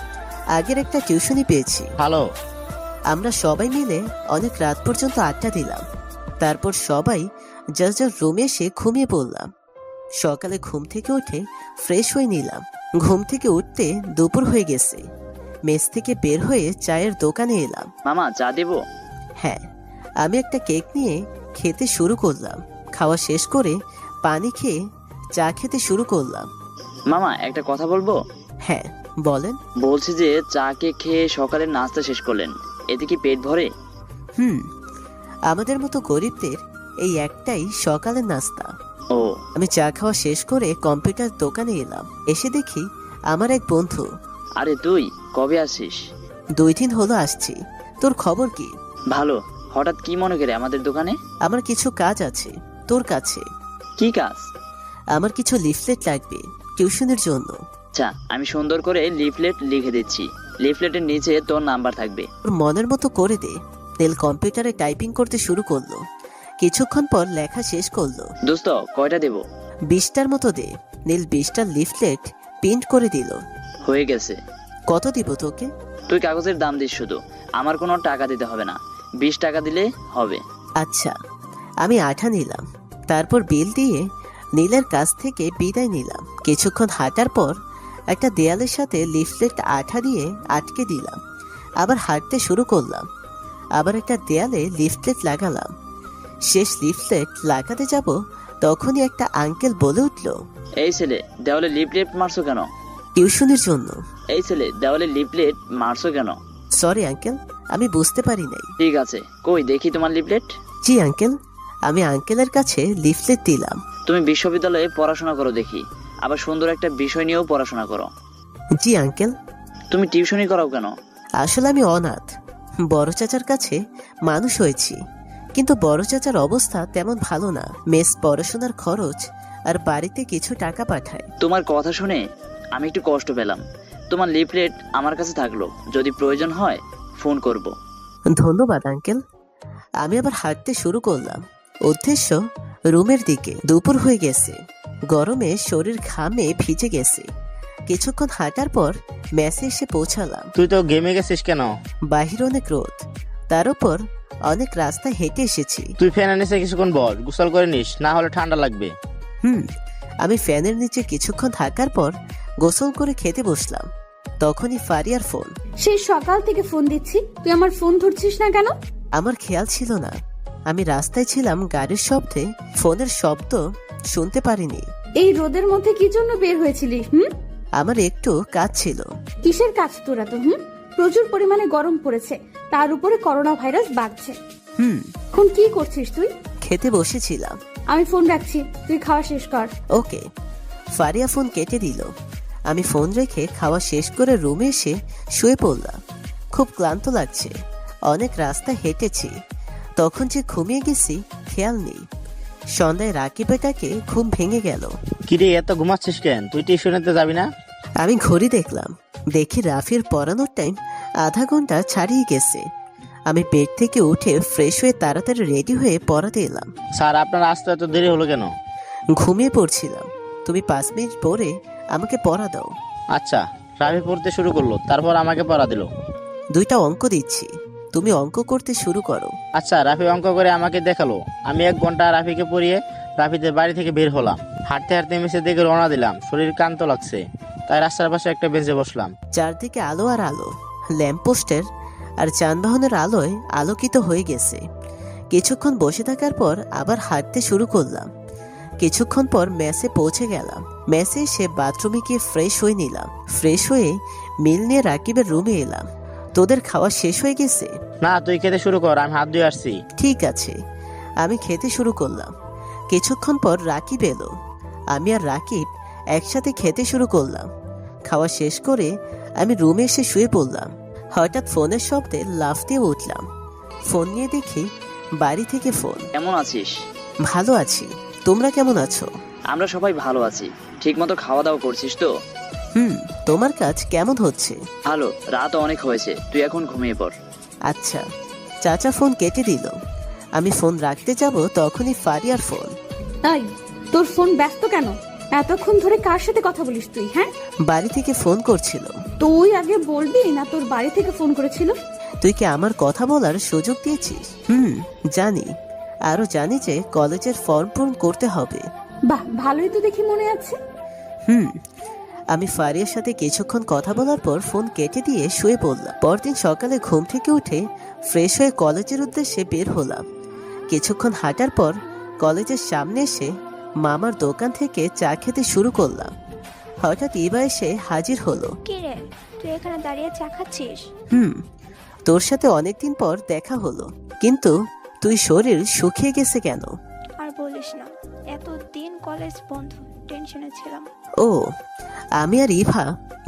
আগের একটা টিউশনি পেয়েছি। ভালো। আমরা সবাই মিলে অনেক রাত পর্যন্ত আড্ডা দিলাম। তারপর সবাই যার যার রুমে এসে ঘুমিয়ে পড়লাম। সকালে ঘুম থেকে উঠে ফ্রেশ হয়ে নিলাম। ঘুম থেকে উঠতে দুপুর হয়ে গেছে। মেস থেকে বের হয়ে চায়ের দোকানে এলাম। মামা, চা দেবো? হ্যাঁ। আমি একটা কেক নিয়ে খেতে শুরু করলাম। খাওয়া শেষ করে পানি খেয়ে চা খেতে শুরু করলাম। মামা, একটা কথা বলবো? হ্যাঁ, বলেন। বলছি যে চা কে খেয়ে সকালের নাস্তা শেষ করলেন, এতে কি পেট ভরে? আমাদের মতো গরিবদের এই একটাই সকালের নাস্তা। ও। আমি চা খাওয়া শেষ করে কম্পিউটার দোকানে এলাম। এসে দেখি আমার এক বন্ধু। আরে তুই কবে আসিস? 2 দিন হলো আসছি। তোর খবর কি? ভালো। হঠাৎ কি মনে করে আমাদের দোকানে? আমার কিছু কাজ আছে তোর কাছে। কি কাজ? আমার কিছু লিফলেট লাগবে টিউশনের জন্য। আচ্ছা, আমি সুন্দর করে লিফলেট লিখে দিচ্ছি। লিফলেটের নিচে তোর নাম্বার থাকবে। তোর মনের মতো করে দে। নীল কম্পিউটারে টাইপিং করতে শুরু করলো। কিছুক্ষণ পর লেখা শেষ করলো। দোস্ত, কয়টা দেব? 20টার মতো দে। নীল 20টা লিফলেট প্রিন্ট করে দিল। হয়ে গেছে। কত দিব তোকে? তুই কাগজের দাম দিস শুধু, আমার কোনো টাকা দিতে হবে না। 20 টাকা দিলে হবে। আচ্ছা। আমি 8 নিলাম। তারপর বিল দিয়ে নীলের কাছ থেকে বিদায় নিলাম। কিছুক্ষণ হাঁটার পর একটা দেয়ালের সাথে লিফলেট 8 দিয়ে আটকে দিলাম। আবার হাঁটতে শুরু করলাম। আবার একটা দেয়ালে লিফলেট লাগালাম। শেষ লিফলেট লাগাতে যাব তখনই একটা আঙ্কেল বলে উঠল, এই ছেলে দেওয়ালে লিফলেট মারছো কেন? টিউশনের জন্য। এই ছেলে দেওয়ালে লিফলেট মারছো কেন? সরি আঙ্কেল, আমি বুঝতে পারি নাই। ঠিক আছে, কই দেখি তোমার লিফলেট। জি আঙ্কেল, আমি আঙ্কেলের কাছে লিফলেট দিলাম। তুমি বিশ্ববিদ্যালয়ে পড়াশোনা করো দেখি, আবার সুন্দর একটা বিষয় নিয়েও পড়াশোনা করো। জি আঙ্কেল। তুমি টিউশনি করাও কেন? আসলে আমি অনাথ, বড় চাচার কাছে মানুষ হয়েছি, কিন্তু বড় চাচার অবস্থা তেমন ভালো না। মেস পড়াশোনার খরচ আর বাড়িতে কিছু টাকা পাঠায়। তোমার কথা শুনে আমি একটু কষ্ট পেলাম। তোমার লিফলেট আমার কাছে থাকলো, যদি প্রয়োজন হয় ফোন করব। ধন্যবাদ আঙ্কেল। আমি আবার হাঁটতে শুরু করলাম, উদ্দেশ্য রুমের দিকে। দুপুর হয়ে গেছে, গরমে শরীর ঘামে ভিজে গেছে। কিছুক্ষণ হাঁটার পর মেসে এসে পৌঁছালাম। তুই তো গেমে গেছিস কেন? বাহির অনেক রোদ, তার উপর অনেক রাস্তা হেঁটে এসেছি। তুই ফ্যানের নিচে কিছুক্ষণ বস, গোসল করে নিস, না হলে ঠান্ডা লাগবে। আমি ফ্যানের নিচে কিছুক্ষণ থাকার পর গোসল করে খেতে বসলাম। তখনই ফারিয়ার ফোন। সেই সকাল থেকে ফোন দিচ্ছি, তুই আমার ফোন ধরছিস না কেন? আমার খেয়াল ছিল না, আমি রাস্তায় ছিলাম, গাড়ির শব্দে ফোনের শব্দ শুনতে পারিনি। এই রোদের মধ্যে কি জন্য বের হয়েছিলিস? আমার একটু কাজ ছিল। কিসের কাজ তোরা তো? প্রচুর পরিমাণে গরম পড়েছে, তার উপরে করোনা ভাইরাস বাড়ছে। এখন কি করছিস তুই? খেতে বসেছিলাম। আমি ফোন রাখছি, তুই খাওয়া শেষ কর। ওকে। ফারিয়া ফোন কেটে দিল। আমি ফোন রেখে খাওয়া শেষ করে রুমে এসে শুয়ে পড়লাম। খুব ক্লান্ত লাগছে, অনেক রাস্তা হেঁটেছি। তখন যে ঘুমিয়ে গেছি খেয়াল নেই। সন্ধ্যায় রাকিবেটাকে ঘুম ভেঙে গেল। কিরে এত ঘুমাচ্ছিস কেন? তুই টিউশনেতে যাবি না? আমি ঘড়ি দেখলাম, দেখি রাফির পড়ানোর টাইম আধা ঘন্টা ছাড়িয়ে গেছে। আমি বেড থেকে উঠে ফ্রেশ হয়ে তাড়াতাড়ি রেডি হয়ে পড়াতে এলাম। স্যার আপনার আসতে এত দেরি হলো কেন? ঘুমিয়ে পড়ছিলাম, তুমি 5 মিনিট পরে আমাকে পড়া দাও। আচ্ছা। রাফি পড়তে শুরু করলো, তারপর আমাকে পড়া দিল। 2টা অঙ্ক দিচ্ছি, তুমি অঙ্ক করতে শুরু করো। আচ্ছা। রাফি অঙ্ক করে আমাকে দেখালো, আমি 1 ঘন্টা রাফিকে পড়িয়ে রাফিদের বাড়ি থেকে বের হলাম। হাঁটতে হাঁটতে মেসের দিকে রওনা দিলাম, শরীর ক্লান্ত লাগছে, তাই রাস্তার পাশে একটা বেঞ্চে বসলাম। চারদিকে আলো আর আলো, ল্যাম্পপোস্টের আর যানবাহনের আলোয় আলোকিত হয়ে গেছে। কিছুক্ষণ বসে থাকার পর আবার হাঁটতে শুরু করলাম। কিছুক্ষণ পর মেসে পৌঁছে গেলাম। মেসে এসে বাথরুমে গিয়ে ফ্রেশ হয়ে নিলাম। ফ্রেশ হয়ে মিল নিয়ে রাকিবের রুমে এলাম। তোদের খাওয়া শেষ হয়ে গেছে? না, তুই খেতে শুরু কর, আমি হাত ধুয়ে আসছি। ঠিক আছে। আমি খেতে শুরু করলাম। কিছুক্ষণ পর রাকিব এলো। আমি আর রাকিব একসাথে খেতে শুরু করলাম। খাওয়া শেষ করে আমি রুমে এসে শুয়ে পড়লাম। হঠাৎ ফোনের শব্দে লাফ দিয়ে উঠলাম। ফোন নিয়ে দেখি বাড়ি থেকে ফোন। কেমন আছিস? ভালো আছি, তোমরা কেমন আছো? আমরা সবাই ভালো আছি। ঠিক মতো খাওয়া দাওয়া করছিস তো? তোমার কাজ কেমন হচ্ছে? ভালো, রাত অনেক হয়েছে, তুই এখন ঘুমিয়ে পড়। আচ্ছা। চাচা ফোন কেটে দিল। আমি ফোন রাখতে যাব তখনই ফারিয়ার ফোন। তাই তোর ফোন ব্যস্ত কেন? এতক্ষণ ধরে কার সাথে কথা বলিস তুই? বাড়ি থেকে ফোন করছিল। তুই আগে বলবি না তোর বাড়ি থেকে ফোন করেছিল? তুই কি আমার কথা বলার সুযোগ দিয়েছিস? জানি, আরো জানি যে কলেজের ফর্ম পূরণ করতে হবে। বাহ, ভালোই তো দেখি মনে আছে। আমি ফারিয়ার সাথে কিছুক্ষণ কথা বলার পর ফোন কেটে দিয়ে শুয়ে পড়লাম। পরদিন সকালে ঘুম থেকে উঠে ফ্রেশ হয়ে কলেজের উদ্দেশ্যে বের হলাম। কিছুক্ষণ হাঁটার পর কলেজের সামনে এসে মামার দোকান থেকে চা খেতে শুরু করলাম। হঠাৎ ইবা এসে হাজির হলো। কি রে, তুই এখানে দাঁড়িয়ে চা খাচ্ছিস? তোর সাথে অনেকদিন পর দেখা হলো, কিন্তু তুই শরীর শুকিয়ে গেছে কেন? আর বলিস না, এতদিন কলেজ বন্ধ, টেনশনে ছিলাম। ও, আমি আর ইভা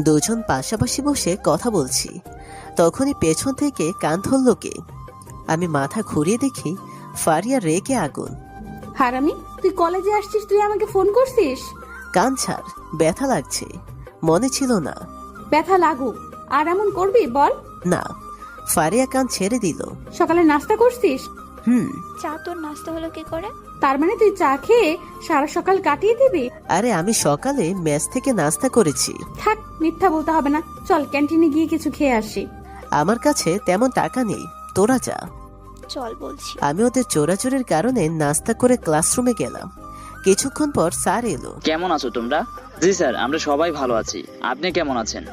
দুজন পাশাপাশি বসে কথা বলছি, তখনই পেছন থেকে কান ধরল কে। আমি মাথা ঘুরিয়ে দেখি ফারিয়া রেগে আগুন। হারামি, তুই কলেজে আসছিস, তুই আমাকে ফোন করছিস? কান ছাড়, ব্যথা লাগছে। মনে ছিল না। ব্যথা লাগুক, আর এমন করবি বল? না। ফারিয়া কান ছেড়ে দিল। সকালে নাস্তা করছিস? চা তোর নাস্তা হলো কি করে? তার মানে তুই চা খেয়ে সারা সকাল কাটিয়ে দিবি? আরে আমি সকালে মেস থেকে নাস্তা করেছি। থাক, মিথ্যা বলতে হবে না, চল ক্যান্টিনে গিয়ে কিছু খেয়ে আসি। আমার কাছে তেমন টাকা নেই, তোরা যা। চল বলছি। আমি ওদের চোরাচুরির কারণে নাস্তা করে ক্লাসরুমে গেলাম। কিছুক্ষণ পর স্যার এলো। কেমন আছো তোমরা? জি স্যার, আমরা সবাই ভালো আছি। আপনি কেমন আছেন?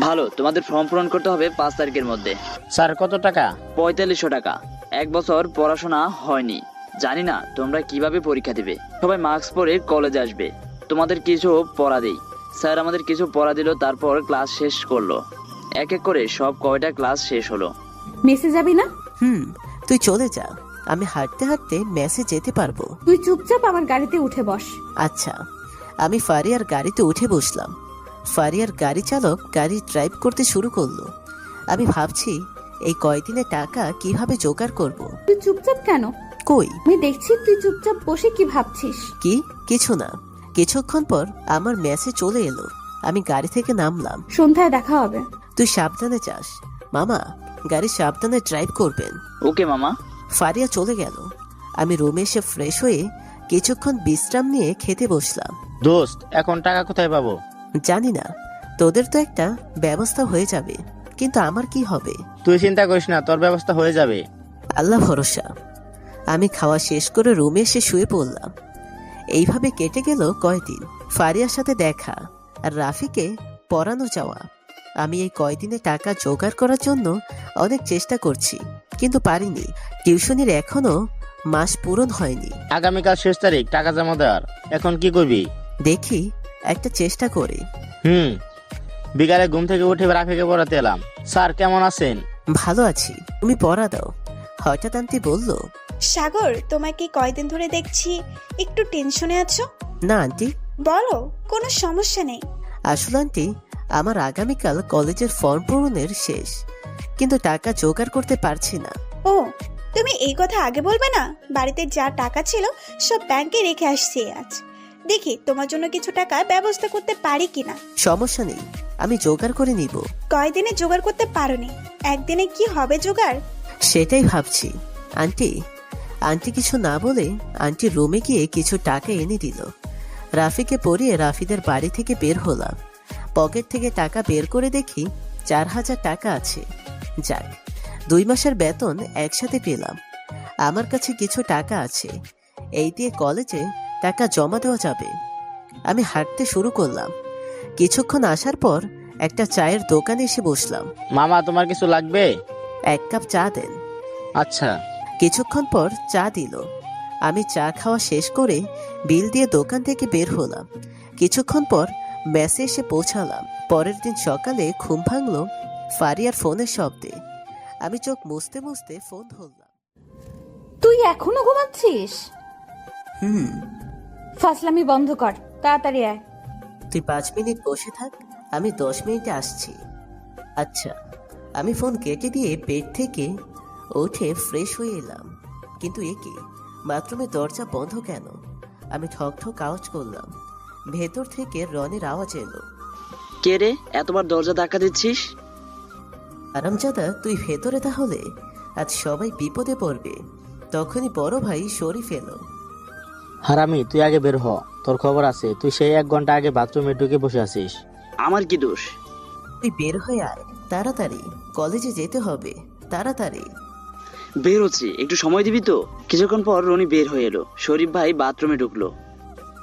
ভালো। তোমাদের ফর্ম পূরণ করতে হবে 5 তারিখের মধ্যে। স্যার কত টাকা? 4500 টাকা। 1 বছর পড়াশোনা হয়নি, জানি না তোমরা কিভাবে পরীক্ষা দিবে। সবাই মাস্ক পরে কলেজে আসবে, তোমাদের কিছু পড়া দেই। স্যার আমাদের কিছু পড়া দিল, তারপর ক্লাস শেষ করলো। এক এক করে সব কয়টা ক্লাস শেষ হলো। মেসে যাবি না? তুই চলে যা, আমি হাঁটতে হাঁটতে মেসে যেতে পারবো। তুই চুপচাপ আমার গাড়িতে উঠে বস। আচ্ছা। আমি ফারিয়ার গাড়িতে উঠে বসলাম। ফারিয়ার গাড়ি চালক গাড়ি ড্রাইভ করতে শুরু করলো। আমি ভাবছি এই কয়দিনে টাকা কিভাবে জোগাড় করব। তুই চুপচাপ কেন? কই? আমি দেখছি তুই চুপচাপ বসে কি ভাবছিস। কিছু না। কিছুক্ষণ পর আমার মেসে চলে এলো। আমি গাড়ি থেকে নামলাম। সন্ধ্যায় দেখা হবে। তুই সাবধানে যাস। মামা, গাড়ি সাবধানে ড্রাইভ করবেন। ওকে মামা। ফারিয়া চলে গেল। আমি রুমে এসে ফ্রেশ হয়ে কিছুক্ষণ বিশ্রাম নিয়ে খেতে বসলাম। দোস্ত, এখন টাকা কোথায় পাবো? জানি না, তোদের তো একটা ব্যবস্থা হয়ে যাবে, কিন্তু আমার কি হবে? তুই চিন্তা করিস না, তোর ব্যবস্থা হয়ে যাবে। আল্লাহ ভরসা। আমি খাওয়া শেষ করে রুমে এসে শুয়ে পড়লাম। এইভাবে কেটে গেল কয়দিন। ফারিয়ার সাথে দেখা আর রাফিকে পড়ানো যাওয়া। আমি এই কয়দিনে টাকা জোগাড় করার জন্য অনেক চেষ্টা করছি, কিন্তু পারিনি। টিউশনির এখনো মাস পূরণ হয়নি। আগামীকাল শেষ তারিখ টাকা জমা দেওয়ার। এখন কি করবি? দেখি একটা চেষ্টা করি। বিকালে ঘুম থেকে উঠে রাফিকে পড়াতে এলাম। স্যার কেমন আছেন? ভালো আছি, তুমি পড়া দাও। হঠাৎ আন্টি বলল, সাগর, তোমাকে কয়দিন ধরে দেখছি একটু টেনশনে আছো। না আন্টি। বলো, কোনো সমস্যা নেই। আসলে আন্টি, আমার আগামীকাল কলেজের ফর্ম পূরণের শেষ, কিন্তু টাকা জোগাড় করতে পারছি না। ও, তুমি এই কথা আগে বলবে না? বাড়িতে যা টাকা ছিল সব ব্যাংকে রেখে আসছি আজ। দেখি তোমার জন্য কিছু টাকা ব্যবস্থা করতে পারি কিনা। সমস্যা নেই, আমি জোগাড় করে নিব। কয়দিনে জোগাড় করতে পারোনি, একদিনে কি হবে জোগাড়? সেটাই ভাবছি। আন্টি আন্টি কিছু না বলে আন্টি রুমে গিয়ে কিছু টাকা এনে দিল। রাফিকে পরিয়ে রাফিদের বাড়ি থেকে বের হলাম। পকেট থেকে টাকা বের করে দেখি 4000 টাকা আছে। যাক, 2 মাসের বেতন একসাথে পেলাম। আমার কাছে কিছু টাকা আছে, এই দিয়ে কলেজে টাকা জমা দেওয়া যাবে। আমি হাঁটতে শুরু করলাম। কিছুক্ষণ আসার পর একটা চায়ের দোকানে এসে বসলাম। মামা, তোমার কিছু লাগবে? 1 কাপ চা দেন। আচ্ছা। কিছুক্ষণ পর চা দিল। আমি চা খাওয়া শেষ করে বিল দিয়ে দোকান থেকে বের হলাম। কিছুক্ষণ পর মেসে এসে পৌঁছালাম। পরের দিন সকালে ঘুম ভাঙল ফারিয়ার ফোনের শব্দে। আমি চোখ মুছতে মুছতে ফোন ধরলাম। তুই এখনো ঘুমাচ্ছিস? হুম। ফাসলামি বন্ধ কর, তাড়াতাড়ি আয়। তুই 5 মিনিট বসে থাক, আমি 10 মিনিটে আসছি। আচ্ছা। আমি ফোন কেটে দিয়ে বেড থেকে উঠে ফ্রেশ হয়ে এলাম। কিন্তু এ কি, বাথরুমের দরজা বন্ধ কেন? আমি ঠক ঠক আওয়াজ করলাম। ভেতর থেকে রনির আওয়াজ এলো। কে রে, এতবার দরজা ধাক্কা দিচ্ছিস? আরামজাদা, তুই ভেতরে? তাহলে আজ সবাই বিপদে পড়বে। তখনই বড় ভাই শরীফ এলো। হারামি, তুই আগে বের হ, তোর খবর আছে। তুই সেই 1 ঘন্টা আগে বাথরুমে ঢুকে বসে আছিস। আমার কি দোষ? তুই বের হয়ে আয় তাড়াতাড়ি, কলেজে যেতে হবে তাড়াতাড়ি। বের হচ্ছি, একটু সময় দিবি তো? কিছুক্ষণ পর রনি বের হয়ে এলো। শরীফ ভাই বাথরুমে ঢুকলো।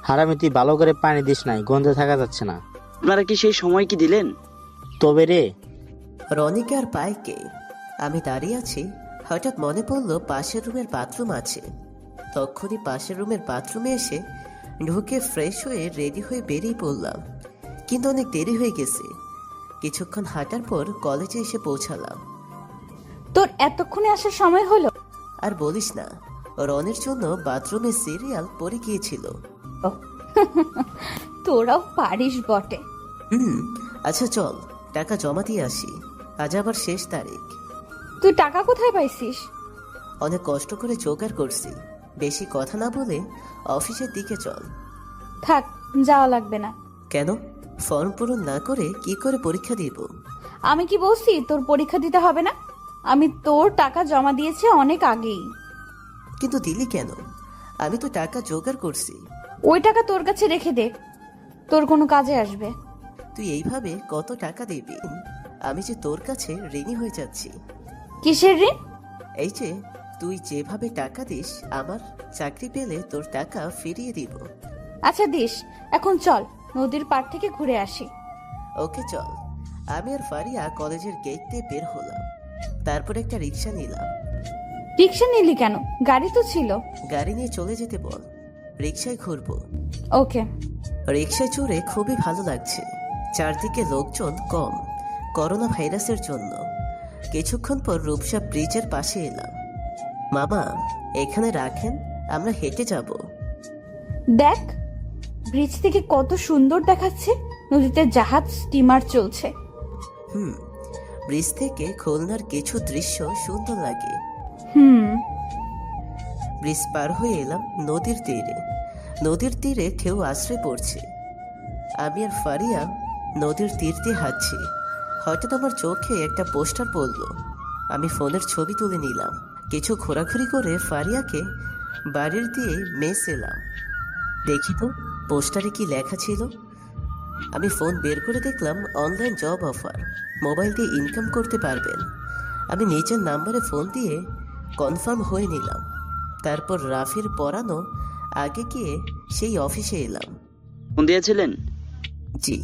হারামি, তুই ভালো করে পানি দিস নাই, গন্ধে থাকা যাচ্ছে না। আপনারা কি সেই সময় কি দিলেন? তবে রে। রনিকে আর পায় কে? আমি দাঁড়িয়ে আছি, হঠাৎ মনে পড়লো পাশের রুমের বাথরুম আছে। তখনই পাশের রুমের বাথরুমে এসে ঢুকে ফ্রেশ হয়ে রেডি হয়ে বেরিয়ে পড়লাম, কিন্তু অনেক দেরি হয়ে গেছে। কিছুক্ষণ হাঁটার পর কলেজে এসে পৌঁছালাম। তোর এতক্ষণে আসার সময় হলো? আর বলিস না, রনির জন্য বাথরুমে সিরিয়াল পড়ে গিয়েছিল। তোরাও পারিস বটে। আচ্ছা চল, টাকা জমা দিয়ে আসি, আজ আবার শেষ তারিখ। তুই টাকা কোথায় পাইছিস? অনেক কষ্ট করে জোগাড় করছি। বেশি কথা না বলে অফিসের দিকে চল। থাক, যাওয়া লাগবে না। কেন? ফর্ম পূরণ না করে কি করে পরীক্ষা দিব? আমি কি বলছি তোর পরীক্ষা দিতে হবে না? আমি তোর টাকা জমা দিয়েছি অনেক আগেই। কিন্তু দিলি কেন? আমি তো টাকা জোগাড় করছি। ওই টাকা তোর কাছে রেখে দে, তোর কোনো কাজে আসবে। তুই এইভাবে কত টাকা দিবি? আমি যে তোর কাছে ঋণী হয়ে যাচ্ছি। কিসের ঋণ? এই যে তুই যেভাবে টাকা দিস, আমার চাকরি পেলে তোর টাকা ফিরিয়ে দিব। আচ্ছা দিস, এখন চল নদীর পাড় থেকে ঘুরে আসি। ওকে চল। আমি আর ফারিয়া কলেজের গেট দিয়ে বের হলাম। তারপর একটা রিক্সা নিলাম। রিক্সা নিলি কেন? গাড়ি তো ছিল। গাড়ি নিয়ে চলে যেতে বল, রিক্সায় ঘুরবো। ওকে। রিক্সায় চড়ে খুবই ভালো লাগছে। চারদিকে লোকজন কম, করোনা ভাইরাসের জন্য। কিছুক্ষণ পর রূপসা ব্রিজের পাশে এলাম। মামা, এখানে রাখেন, আমরা হেঁটে যাব। দেখ, ব্রিজ থেকে কত সুন্দর দেখাচ্ছে। নদীতে জাহাজ স্টিমার চলছে। ব্রিজ থেকে খুলনার কিছু দৃশ্য সুন্দর লাগে। ব্রিজ পার হয়ে এলাম নদীর তীরে। নদীর তীরে ঢেউ আশ্রয় পড়ছে। আমি আর ফারিয়া নদীর তীর দিয়ে হাঁটছি। হঠাৎ আমার চোখে একটা পোস্টার পড়ল। আমি ফোনের ছবি তুলে নিলাম। কিছু ঘোরাঘুরি করে ফারিয়াকে বাড়ির দিয়ে মেস এলাম। দেখি তো পোস্টারে কি লেখা ছিল। আমি ফোন বের করে দেখলাম অনলাইন জব অফার, মোবাইল দিয়ে ইনকাম করতে পারবেন। আমি নিজের নাম্বারে ফোন দিয়ে কনফার্ম হয়ে নিলাম। তারপর রাফির পড়ানো আগে গিয়ে সেই অফিসে এলাম। ফোন দিয়েছিলেন? জি।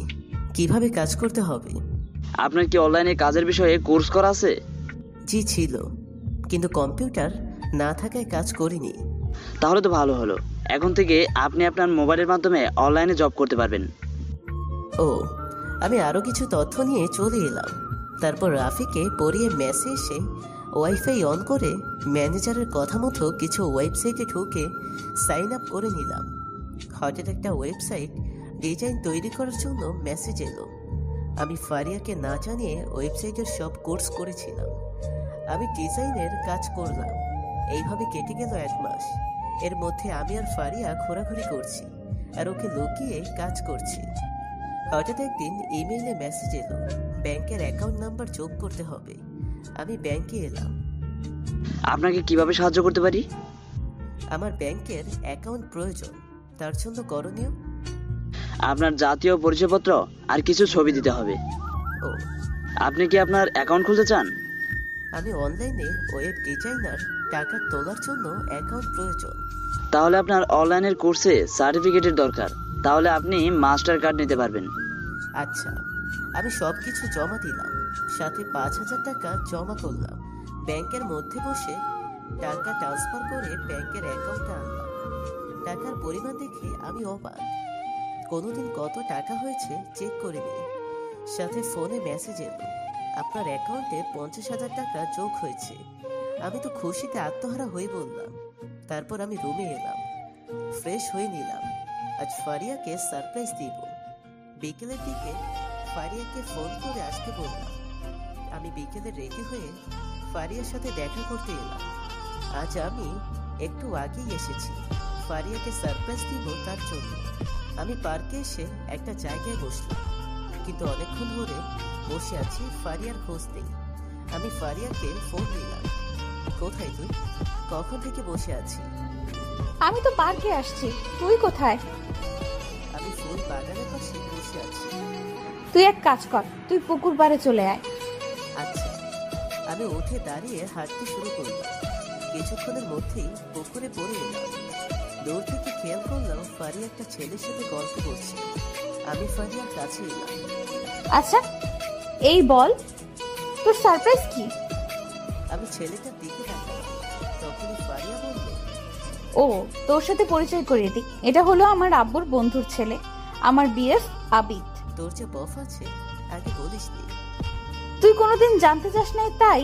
কিভাবে কাজ করতে হবে? আপনার কি অনলাইনে কাজের বিষয়ে কোর্স করা আছে? জি ছিল, কিন্তু কম্পিউটার না থাকায় কাজ করিনি। তাহলে তো ভালো হলো। এখন থেকে আপনি আপনার মোবাইলের মাধ্যমে অনলাইনে জব করতে পারবেন। ও, আমি আরও কিছু তথ্য নিয়ে চলে এলাম। তারপর রাফিকে পড়িয়ে মেসে এসে ওয়াইফাই অন করে ম্যানেজারের কথা মতো কিছু ওয়েবসাইটে ঢুকে সাইন আপ করে নিলাম। হঠাৎ একটা ওয়েবসাইট ডিজাইন তৈরি করার জন্য মেসেজ এলো। আমি ফারিয়াকে না জানিয়ে ওয়েবসাইটের সব কোর্স করেছিলাম। আমি ডিজাইনের কাজ করলাম। এইভাবে কেটে গেল 1 মাস। এর মধ্যে আমি আর ফারিয়া ঘোরাঘুরি করছি আর ওকে লুকিয়ে কাজ করছি। হঠাৎ একদিন ইমেইলে মেসেজ এলো, ব্যাংকের অ্যাকাউন্ট নাম্বার যোগ করতে হবে। আমি ব্যাংকে এলাম। আপনাকে কিভাবে সাহায্য করতে পারি? আমার ব্যাংকের অ্যাকাউন্ট প্রয়োজন, তার জন্য করণীয়? আপনার জাতীয় পরিচয়পত্র আর কিছু ছবি দিতে হবে। ও, আপনি কি আপনার অ্যাকাউন্ট খুলতে চান? আমি অনলাইনে ওয়েব ডিজাইনার, টাকা তোলার জন্য অ্যাকাউন্ট প্রয়োজন। তাহলে আপনার অনলাইনের কোর্সে সার্টিফিকেটের দরকার। তাহলে আপনি মাস্টার কার্ড নিতে পারবেন। আচ্ছা, আমি সব কিছু জমা দিলাম, সাথে 5,000 টাকা জমা করলাম। ব্যাংকের মধ্যে বসে টাকা ট্রান্সফার করে ব্যাংকের অ্যাকাউন্টে আনলাম। টাকার পরিমাণ দেখে আমি অবাক। কোনোদিন কত টাকা হয়েছে চেক করে নিই। সাথে ফোনে মেসেজ এলো, আপনার অ্যাকাউন্টে 50,000 টাকা যোগ হয়েছে। আমি তো খুশিতে আত্মহারা হয়ে বললাম। তারপর আমি রুমে এলাম, ফ্রেশ হয়ে নিলাম। আজ ফারিয়াকে সারপ্রাইজ দিব। বিকেলের দিকে ফারিয়াকে ফোন করে আসতে বললাম। আমি বিকেলে রেডি হয়ে ফারিয়ার সাথে দেখা করতে এলাম। আজ আমি একটু আগেই এসেছি ফারিয়াকে সারপ্রাইজ দিব তার জন্য। আমি পার্কে এসে একটা জায়গায় বসলাম, কিন্তু অনেকক্ষণ ধরে বসে আছি, ফারিয়ার খোঁজ নেই। আমি ফারিয়াকে ফোন দিলাম। কোথায় তুই? কখন থেকে বসে আছি? আমি তো পার্কে আসছি, তুই কোথায়? আমি ফুল বাগানের পাশে বসে আছি। তুই এক কাজ কর, তুই পুকুর পাড়ে চলে আয়। আচ্ছা। আমি উঠে দাঁড়িয়ে হাঁটতে শুরু করলাম। কিছুক্ষণের মধ্যেই পুকুরে পড়ে এলাম। দূর থেকে খেয়াল করলাম ফারিয়া একটা ছেলের সাথে গল্প করছে। আমি ফারিয়ার কাছে এলাম। আচ্ছা, এই বল, তোর সারপ্রাইজ কি? আমি ছেলেটার দিকে তাকালাম। তখনই ফারিয়া বলল, ও, তোর সাথে পরিচয় করিয়ে দিই, এটা হলো আমার আব্বুর বন্ধুর ছেলে, আমার বিএফ আবিদ। তোর যে বফ আছে আগে বলিসনি। তুই কোনোদিন জানতে চাস নাই তাই,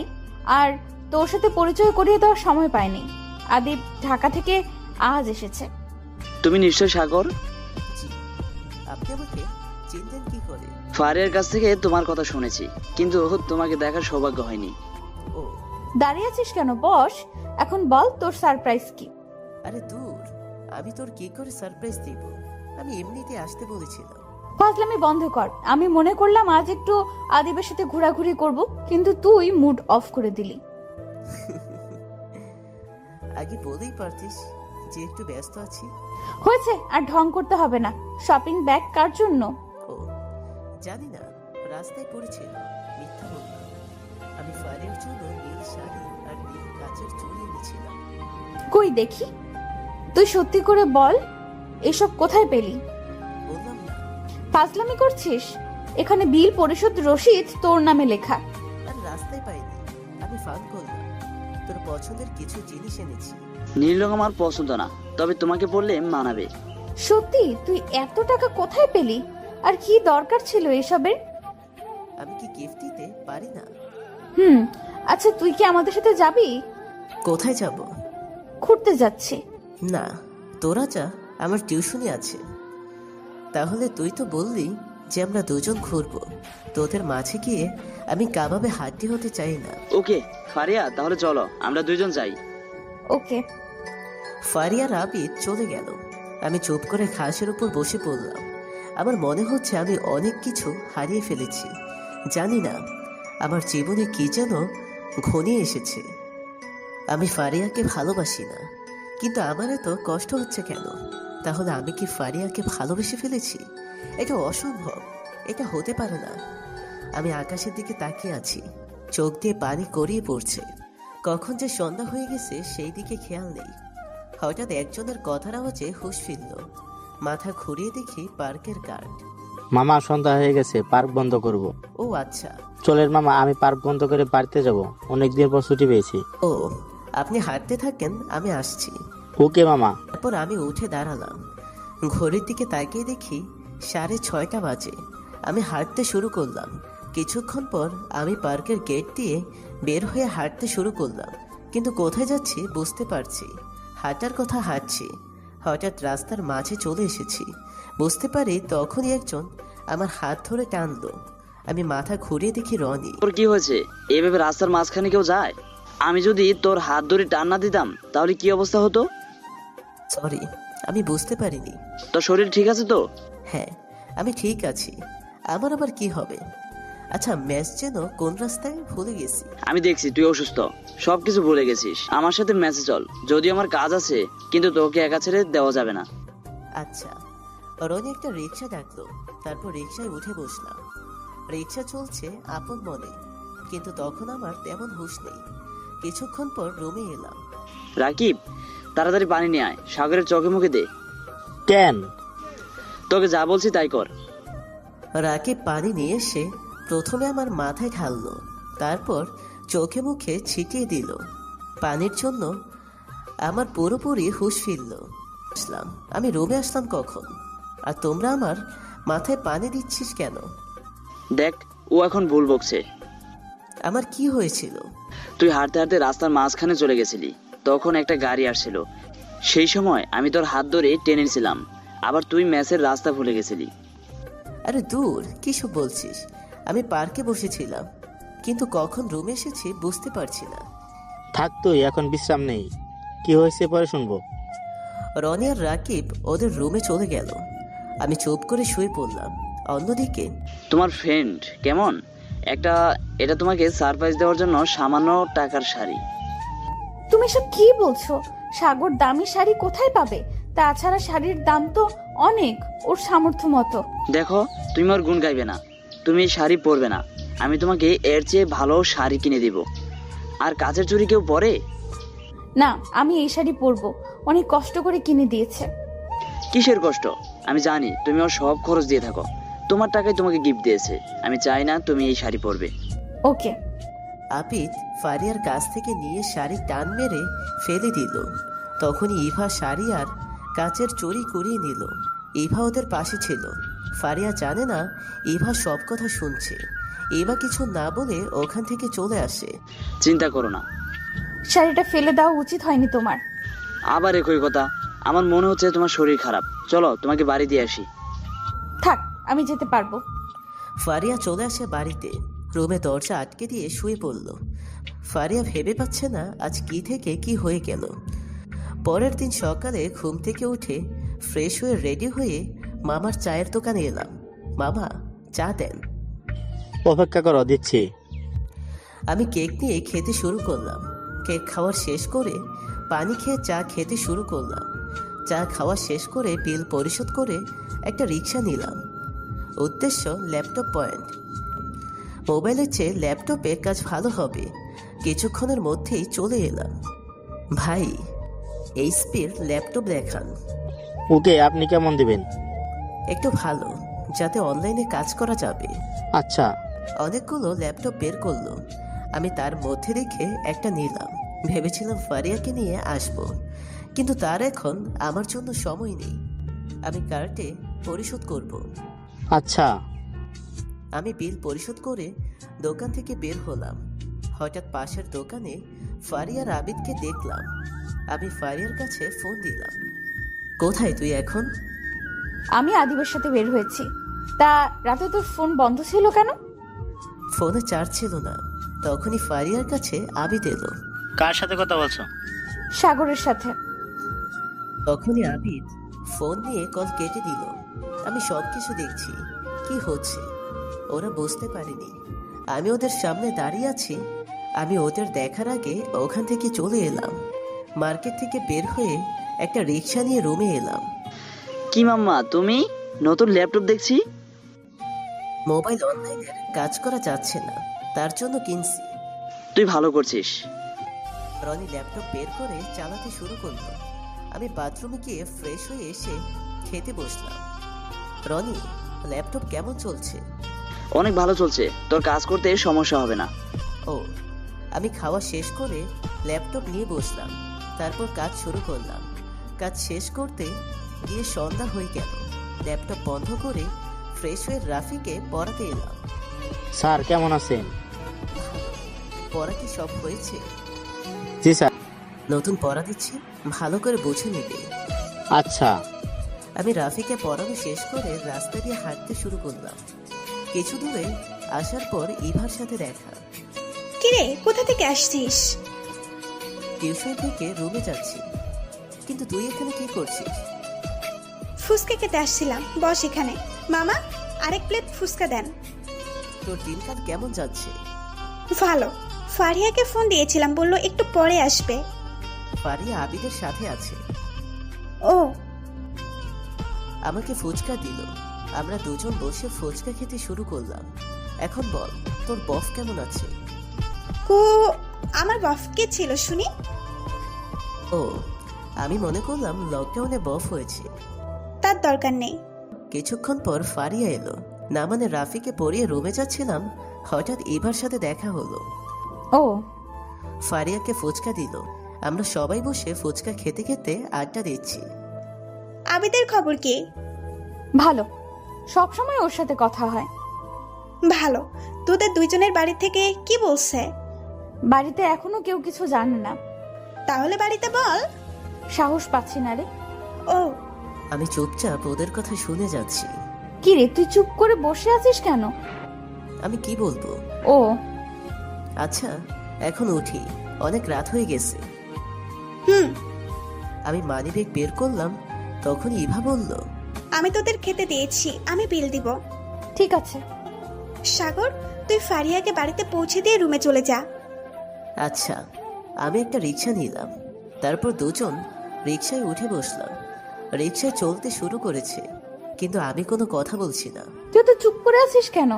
আর তোর সাথে পরিচয় করিয়ে দেওয়ার সময় পাইনি। আদিব ঢাকা থেকে আজ এসেছে। তুমি নিশ্চয় সাগর? জি। আপনি আমাকে চিনলেন কি করে? ফারিয়ার কাছ থেকে তোমার কথা শুনেছি, কিন্তু তোমাকে দেখার সৌভাগ্য হয়নি। ও, দাঁড়িয়ে আছিস কেন? বস, এখন বল তোর সারপ্রাইজ কি? আরে দূর, আমি তোর কি করে সারপ্রাইজ দিব? আমি এমনিতে আসতে বলেছিলাম। ফাজলামি বন্ধ কর। আমি মনে করলাম আজ একটু আদিবের সাথে ঘোরাঘুরি করব, কিন্তু তুই মুড অফ করে দিলি। আগে বলেই পারতিস যে একটু ব্যস্ত আছি। হয়েছে, আর ঢং করতে হবে না। শপিং ব্যাগ কার জন্য? ও, জানি না, রাস্তায় পড়েছিল, মিথ্যা বললাম। আমি ফারিয়ার জন্য নীল শাড়ি আর নীল কাচের চুড়ি এনেছিলাম। কই দেখি, তুই সত্যি করে বল, এসব কোথায় পেলি? বললাম না। ফাজলামি করছিস? এখানে বিল পরিশোধ রসিদ তোর নামে লেখা। আর রাস্তায় পাইনি, আমি ফান করলাম। তোর পছন্দের কিছু জিনিস এনেছি। নীল রং আমার পছন্দ না, তবে তোমাকে পরলে মানাবে। সত্যি? তুই এত টাকা কোথায় পেলি? আর কি দরকার ছিল এসবের? আমি কি গিফট দিতে পারি না? আচ্ছা, তুই কি আমাদের সাথে যাবি? কোথায় যাব? ঘুরতে যাচ্ছি। না, তোরা যা, আমার টিউশনি আছে। তাহলে তুই তো বললি যে আমরা দুজন ঘুরবো, তোদের মাঝে গিয়ে আমি কাবাবে হাড্ডি হতে চাই না। ওকে ফারিয়া, তাহলে চলো আমরা দুইজন যাই। ওকে। ফারিয়া রাবিদ চলে গেল। আমি চুপ করে ঘাসের উপর বসে পড়লাম। আমার মনে হচ্ছে আমি অনেক কিছু হারিয়ে ফেলেছি। জানি না আমার জীবনে কি যেন ঘনিয়ে এসেছে। আমি ফারিয়াকে ভালোবাসি না, কিন্তু আমার এত কষ্ট হচ্ছে কেন? তাহলে আমি কি ফারিয়াকে ভালোবেসে ফেলেছি? এটা অসম্ভব, এটা হতে পারে না। আমি আকাশের দিকে তাকিয়ে আছি, চোখ দিয়ে পানি গড়িয়ে পড়ছে। কখন যে সন্ধ্যা হয়ে গেছে সেই দিকে খেয়াল নেই। হঠাৎ একজনের কথার আওয়াজে হুঁশ ফিরল। মাথা ঘুরিয়ে দেখি পার্কের গার্ড। মামা, সন্ধ্যা হয়ে গেছে, পার্ক বন্ধ করব। ও আচ্ছা। চলেন মামা, আমি পার্ক বন্ধ করে বাড়িতে যাব, অনেকদিন পর ছুটি পেয়েছি। ও, আপনি হাঁটতে থাকেন, আমি আসছি। ওকে মামা। তারপর আমি উঠে দাঁড়ালাম। ঘড়ির দিকে তাকিয়ে দেখি 6:30 বাজে। আমি হাঁটতে শুরু করলাম। কিছুক্ষণ পর আমি পার্কের গেট দিয়ে বের হয়ে হাঁটতে শুরু করলাম, কিন্তু কোথায় যাচ্ছি বুঝতে পারছি। হাঁটার কথা হাঁটছি, হঠাৎ রাস্তার মাঝে চলে এসেছি। বুঝতে পারি তখনই একজন আমার হাত ধরে টানলো। আমি মাথা ঘুরিয়ে দেখি রনি। তোর কি হয়েছে? এভাবে রাস্তার মাঝখানে কেউ যায়? আমি যদি তোর হাত ধরে টান না দিতাম তাহলে কি অবস্থা হতো? সরি, আমি বুঝতে পারিনি। তোর শরীর ঠিক আছে তো? হ্যাঁ, আমি ঠিক আছি। আমার আবার কি হবে? আচ্ছা, ম্যাচ যেন কোন রাস্তায় ভুলে গেছি। আমি দেখছি তুই অসুস্থ, সবকিছু ভুলে গেছিস। আমার সাথে ম্যাচে চল, যদিও আমার কাজ আছে, কিন্তু তোকে একা ছেড়ে দেওয়া যাবে না। আচ্ছা। রনি একটা রিক্সা ডাকলো, তারপর রিক্সায় উঠে বসলাম। রিক্সা চলছে আপন মনে, কিন্তু তখন আমার তেমন হুঁশ নেই। কিছুক্ষণ পর রুমে এলাম। রাকিব, তাড়াতাড়ি পানি নিয়ে আয়, সাগরের চোখে মুখে দে। কেন? তোকে যা বলছি তাই কর। রাকিব পানি নিয়ে এসে প্রথমে আমার মাথায় ঢাললো, তারপর চোখে মুখে ছিটিয়ে দিল। পানির জন্য আমার পুরোপুরি হুঁশ ফিরল। আসলাম, আমি রুমে আসলাম কখন? আর তোমরা আমার মাথায় পানি দিচ্ছিস কেন? দেখ, ও এখন ভুল বকছে। আমার কি হয়েছিল? তুই হাঁটতে হাঁটতে রাস্তার মাঝখানে চলে গেছিলি, তখন একটা গাড়ি আসছিল। সেই সময় আমি তোর হাত ধরে টেনেছিলাম, আবার তুই ম্যাচের রাস্তা ভুলে গেছিলি। আরে দূর, কিসব বলছিস? আমি পার্কে বসেছিলাম, কিন্তু কখন রুমে এসেছি বুঝতে পারছি না। থাক তুই, এখন বিশ্রাম নেই। কি হয়েছে পরে শুনবো। রনি আর রাকিব ওদের রুমে চলে গেল। আমি চুপ করে শুয়ে পড়লাম। অন্যদিকে তোমার ফ্রেন্ড কেমন? এটা তোমাকে সারপ্রাইজ দেওয়ার জন্য সামান্য টাকার শাড়ি। তুমি সব কি বলছো? সাগর দামি শাড়ি কোথায় পাবে? তাছাড়া শাড়ির দাম তো অনেক, ওর সামর্থ্য মতো। দেখো, তুমি ওর গুণ গাইবে না, তুমি এই শাড়ি পরবে না। আমি তোমাকে এর চেয়ে ভালো শাড়ি কিনে দিব। আর কাচের চুড়ি কেউ পরে? না, আমি এই শাড়ি পরবো, অনেক কষ্ট করে কিনে দিয়েছে। কিসের কষ্ট? আমি জানি তুমি ওর সব খরচ দিয়ে থাকো, তোমার টাকায় তোমাকে গিফট দিয়েছে। আমি চাই না তুমি এই শাড়ি পরবে। ওকে। আপিত ফারিয়ার কাছ থেকে নিয়ে শাড়ি টান মেরে ফেলে দিল। তখনই ইভা শাড়ি আর কাচের চুড়ি কুড়িয়ে নিল। ইভা ওদের পাশে ছিল। ফারিয়া জানে না ইভা সব কথা শুনছে। ইভা কিছু না বলে ওখান থেকে চলে আসে। চিন্তা করো না। শাড়িটা ফেলে দেওয়া উচিত হয়নি তোমার। আবার একই কথা। আমার মনে হচ্ছে তোমার শরীর খারাপ, চলো তোমাকে বাড়ি দিয়ে আসি। থাক, আমি যেতে পারবো। ফারিয়া চলে আসে বাড়িতে। রুমে দরজা আটকে দিয়ে শুয়ে পড়ল। ফারিয়া ভেবে পাচ্ছে না আজ কি থেকে কি হয়ে গেল। পরের দিন সকালে ঘুম থেকে উঠে ফ্রেশ হয়ে রেডি হয়ে মামার চায়ের দোকানে এলাম। মামা, চা দেন। অপেক্ষা করো, দিচ্ছি। আমি কেক নিয়ে খেতে শুরু করলাম। কেক খাওয়ার শেষ করে পানি খেয়ে চা খেতে শুরু করলাম। চা খাওয়া শেষ করে বিল পরিশোধ করে একটা রিক্সা নিলাম। উদ্দেশ্য ল্যাপটপ পয়েন্ট। মোবাইলের চেয়ে ল্যাপটপে কাজ ভালো হবে। কিছুক্ষণের মধ্যেই চলে এলাম। ভাই, এইচপির ল্যাপটপ দেখান। ওকে, আপনি কেমন দিবেন? একটু ভালো, যাতে অনলাইনে কাজ করা যাবে। আচ্ছা। অনেকগুলো ল্যাপটপ বের করলো। আমি তার মধ্যে দেখে একটা নিলাম। ভেবেছিলাম ফারিয়াকে নিয়ে আসব, কিন্তু তার এখন আমার জন্য সময় নেই। আমি কার্ডে পরিশোধ করব। আচ্ছা। আমি বিল পরিশোধ করে দোকান থেকে বের হলাম। হঠাৎ পাশের দোকানে ফারিয়ার আবিদকে দেখলাম। আমি ফারিয়ার কাছে ফোন দিলাম। কোথায় তুই এখন? আমি আদিবের সাথে বের হয়েছি। তা রাতে তোর ফোন বন্ধ ছিল কেন? ফোনে চার্জ ছিল না। তখনই ফারিয়ার কাছে আবিদ এলো। কার সাথে কথা বলছো? সাগরের সাথে। তখনই আবিদ ফোন নিয়ে কল কেটে দিল। আমি সবকিছু দেখছি কি হচ্ছে। ওরা বুঝতে পারেনি আমি ওদের সামনে দাঁড়িয়ে আছি। আমি ওদের দেখার আগে ওখান থেকে চলে এলাম। মার্কেট থেকে বের হয়ে একটা রিক্সা নিয়ে রুমে এলাম। কি মাম্মা, তুমি নতুন ল্যাপটপ দেখছি। মোবাইল অনলাইনের কাজ করা যাচ্ছে না, তার জন্য কিনছি। তুই ভালো করছিস। রনি ল্যাপটপ বের করে চালাতে শুরু করলো। আমি বাথরুমে গিয়ে ফ্রেশ হয়ে এসে খেতে বসলাম। রনি, ল্যাপটপ কেমন চলছে? অনেক ভালো চলছে, তোর কাজ করতে সমস্যা হবে না। ও, আমি খাওয়া শেষ করে ল্যাপটপ নিয়ে বসলাম। তারপর কাজ শুরু করলাম। কাজ শেষ করতে গিয়ে সন্ধ্যা হয়ে গেল। ল্যাপটপ বন্ধ করে ফ্রেশ হয়ে রাফিকে পড়াতে এলাম। স্যার কেমন আছেন? পড়া কি সব হয়েছে? জি স্যার। নতুন পড়া দিচ্ছি, ভালো করে বুঝে নিবে। আচ্ছা। আমি রাফিকে পড়ানো শেষ করে রাস্তা দিয়ে হাঁটতে শুরু করলাম। কিছু দূরে আসার পর ইভার সাথে দেখা। কিরে, কোথা থেকে আসছিস? টিউশন থেকে রুমে যাচ্ছি। কিন্তু তুই এখানে কি করছিস? ফুচকা খেতে আসছিলাম, বস এখানে। মামা, আরেক প্লেট ফুচকা দেন। তোর দিনকাল কেমন যাচ্ছে? ভালো। ফারিয়াকে ফোন দিয়েছিলাম, বললো একটু পরে আসবে। ফারিয়া আবিদের সাথে আছে। ও, আমাকে ফুচকা দিল। আমরা দুজন বসে ফুচকা খেতে শুরু করলাম। এখন বল, তোর বফ কেমন আছে? কো, আমার বফ কে ছিল শুনি? ও, আমি মনে করলাম লকডাউনে বফ হয়েছে। তার দরকার নেই। কিছুক্ষণ পর ফারিয়া এলো। না মানে রাফিকে পরিয়ে রুমে যাচ্ছিলাম, হঠাৎ ইভার সাথে দেখা হলো। ও, ফারিয়াকে ফুচকা দিল। আমরা সবাই বসে ফুচকা খেতে খেতে আড্ডা দিচ্ছি। আবিদের খবর কি? ভালো। সব সময় ওর সাথে কথা হয়। ভালো। তোদের দুইজনের বাড়ি থেকে কি বলছে? বাড়িতে এখনো কেউ কিছু জানে না। তাহলে বাড়িতে বল। সাহস পাচ্ছি না রে। ও, আমি চুপচাপ ওদের কথা শুনে যাচ্ছি। কি রে, তুই চুপ করে বসে আছিস কেন? আমি কি বলবো? ও, আচ্ছা, এখন উঠি, অনেক রাত হয়ে গেছে। হুম। আমি মানিব্যাগ বের করলাম, তখন ইভা বলল, আমি তোদের খেতে দিয়েছি, আমি বিল দিব। ঠিক আছে। সাগর, তুই ফারিয়াকে বাড়িতে পৌঁছে দিয়ে রুমে চলে যা। আচ্ছা। আমি একটা রিক্সা নিলাম। তারপর দুজন রিক্সায় উঠে বসলাম। রিক্সায় চলতে শুরু করেছে, কিন্তু আমি কোনো কথা বলছি না। তুই তো চুপ করে আছিস কেন?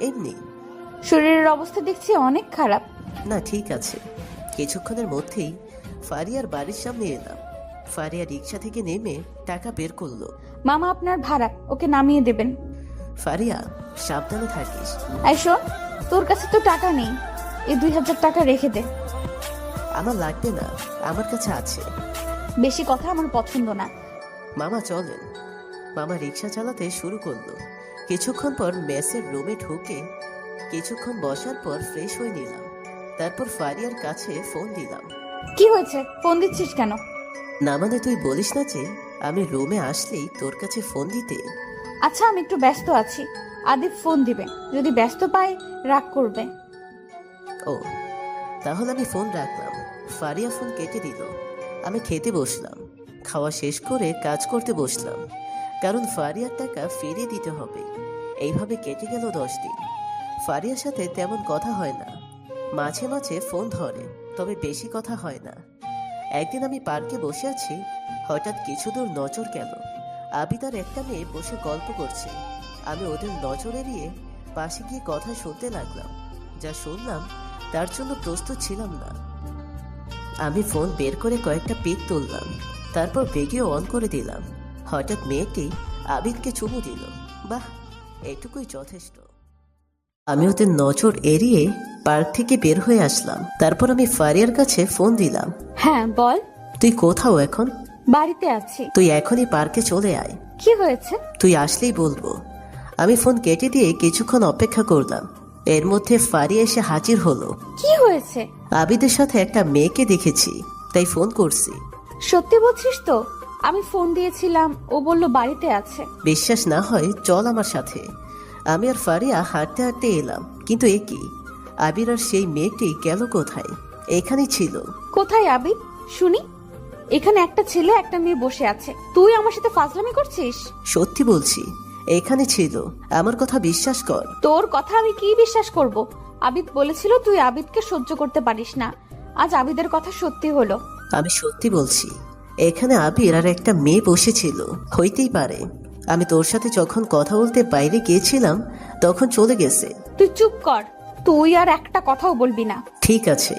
এমনি। শরীরের অবস্থা দেখছি অনেক খারাপ। না, ঠিক আছে। কিছুক্ষণের মধ্যেই ফারিয়ার বাড়ির সামনে এলাম। ফারিয়া রিক্সা থেকে নেমে টাকা বের করলো। মামা আপনার ভাড়া, ওকে নামিয়ে দেবেন। ফারিয়া, সাবধানে থাকিস। এই শোন, তোর কাছে তো টাকা নেই, এই 2000 টাকা রেখে দে। আমার লাগবে না, আমার কাছে আছে। বেশি কথা আমার পছন্দ না। মামা চলেন। মামা রিক্সা চালাতে শুরু করলো। কিছুক্ষণ পর মেসের রুমে ঢুকে কিছুক্ষণ বসার পর ফ্রেশ হয়ে নিলাম। তারপর ফারিয়ার কাছে ফোন দিলাম। কি হয়েছে, ফোন দিচ্ছিস কেন? না মানে তুই বলিস না যে আমি রুমে আসলেই তোর কাছে ফোন দিতে? আচ্ছা, আমি একটু ব্যস্ত আছি। আদিব ফোন দিবে, যদি ব্যস্ত পাই রাগ করবে। ও, তাহলে আমি ফোন রাখলাম। ফারিয়া ফোন কেটে দিল। আমি খেতে বসলাম। খাওয়া শেষ করে কাজ করতে বসলাম, কারণ ফারিয়ার টাকা ফিরিয়ে দিতে হবে। এইভাবে কেটে গেল 10 দিন। ফারিয়ার সাথে তেমন কথা হয় না, মাঝে মাঝে ফোন ধরে, তবে বেশি কথা হয় না। একদিন আমি পার্কে বসে আছি, হঠাৎ কিছু দূর নজর গেল। আবিদার একটা মেয়ে বসে গল্প করছে। আমি ওদের নজর এড়িয়ে পাশে গিয়ে কথা শুনতে লাগলাম। যা শুনলাম তার জন্য প্রস্তুত ছিলাম না। আমি ফোন বের করে কয়েকটা পিক তুললাম, তারপর ভিডিও অন করে দিলাম। হঠাৎ মেয়েটি আবিদকে চুমু দিল। বাহ, এটুকুই যথেষ্ট। আমি ওদের নজর এড়িয়ে পার্ক থেকে বের হয়ে আসলাম। তারপর আমি ফারিয়ার কাছে ফোন দিলাম। হ্যাঁ বল। তুই কোথাও এখন? বাড়িতে আছি। তুই এখনই পার্কে চলে আয়। কি হয়েছে? তুই আসলেই বলবো। আমি ফোন কেটে দিয়ে কিছুক্ষণ অপেক্ষা করলাম। এর মধ্যে ফারিয়া এসে হাজির হলো। কি হয়েছে? আবিদের সাথে একটা মেয়েকে দেখেছি, তাই ফোন করছি। সত্যি বলছিস তো? আমি ফোন দিয়েছিলাম, ও বলল বাড়িতে আছে। বিশ্বাস না হয় চল আমার সাথে। আমি আর ফারিয়া হাঁটতে হাঁটতে এলাম, কিন্তু এ কি, আবির আর সেই মেয়েটি গেল কোথায়? এখানেই ছিল। কোথায় আবিদ? শুনি। এখানে একটা ছেলে একটা মেয়ে বসে আছে, তুই আমার সাথে ফাজলামি করছিস? সত্যি বলছি, এখানে ছিল। আমার কথা বিশ্বাস কর। তোর কথা আমি কি বিশ্বাস করব? আবিদ বলেছিল তুই আবিদকে সহ্য করতে পারিস না, আজ আবিদের কথা সত্যি হলো। আমি সত্যি বলছি, এখানে আবির আর একটা মেয়ে বসেছিল। হইতেই পারে আমি তোর সাথে যখন কথা বলতে বাইরে গিয়েছিলাম তখন চলে গেছে। তুই চুপ কর, তুই আর একটা কথাও বলবি না। ঠিক আছে,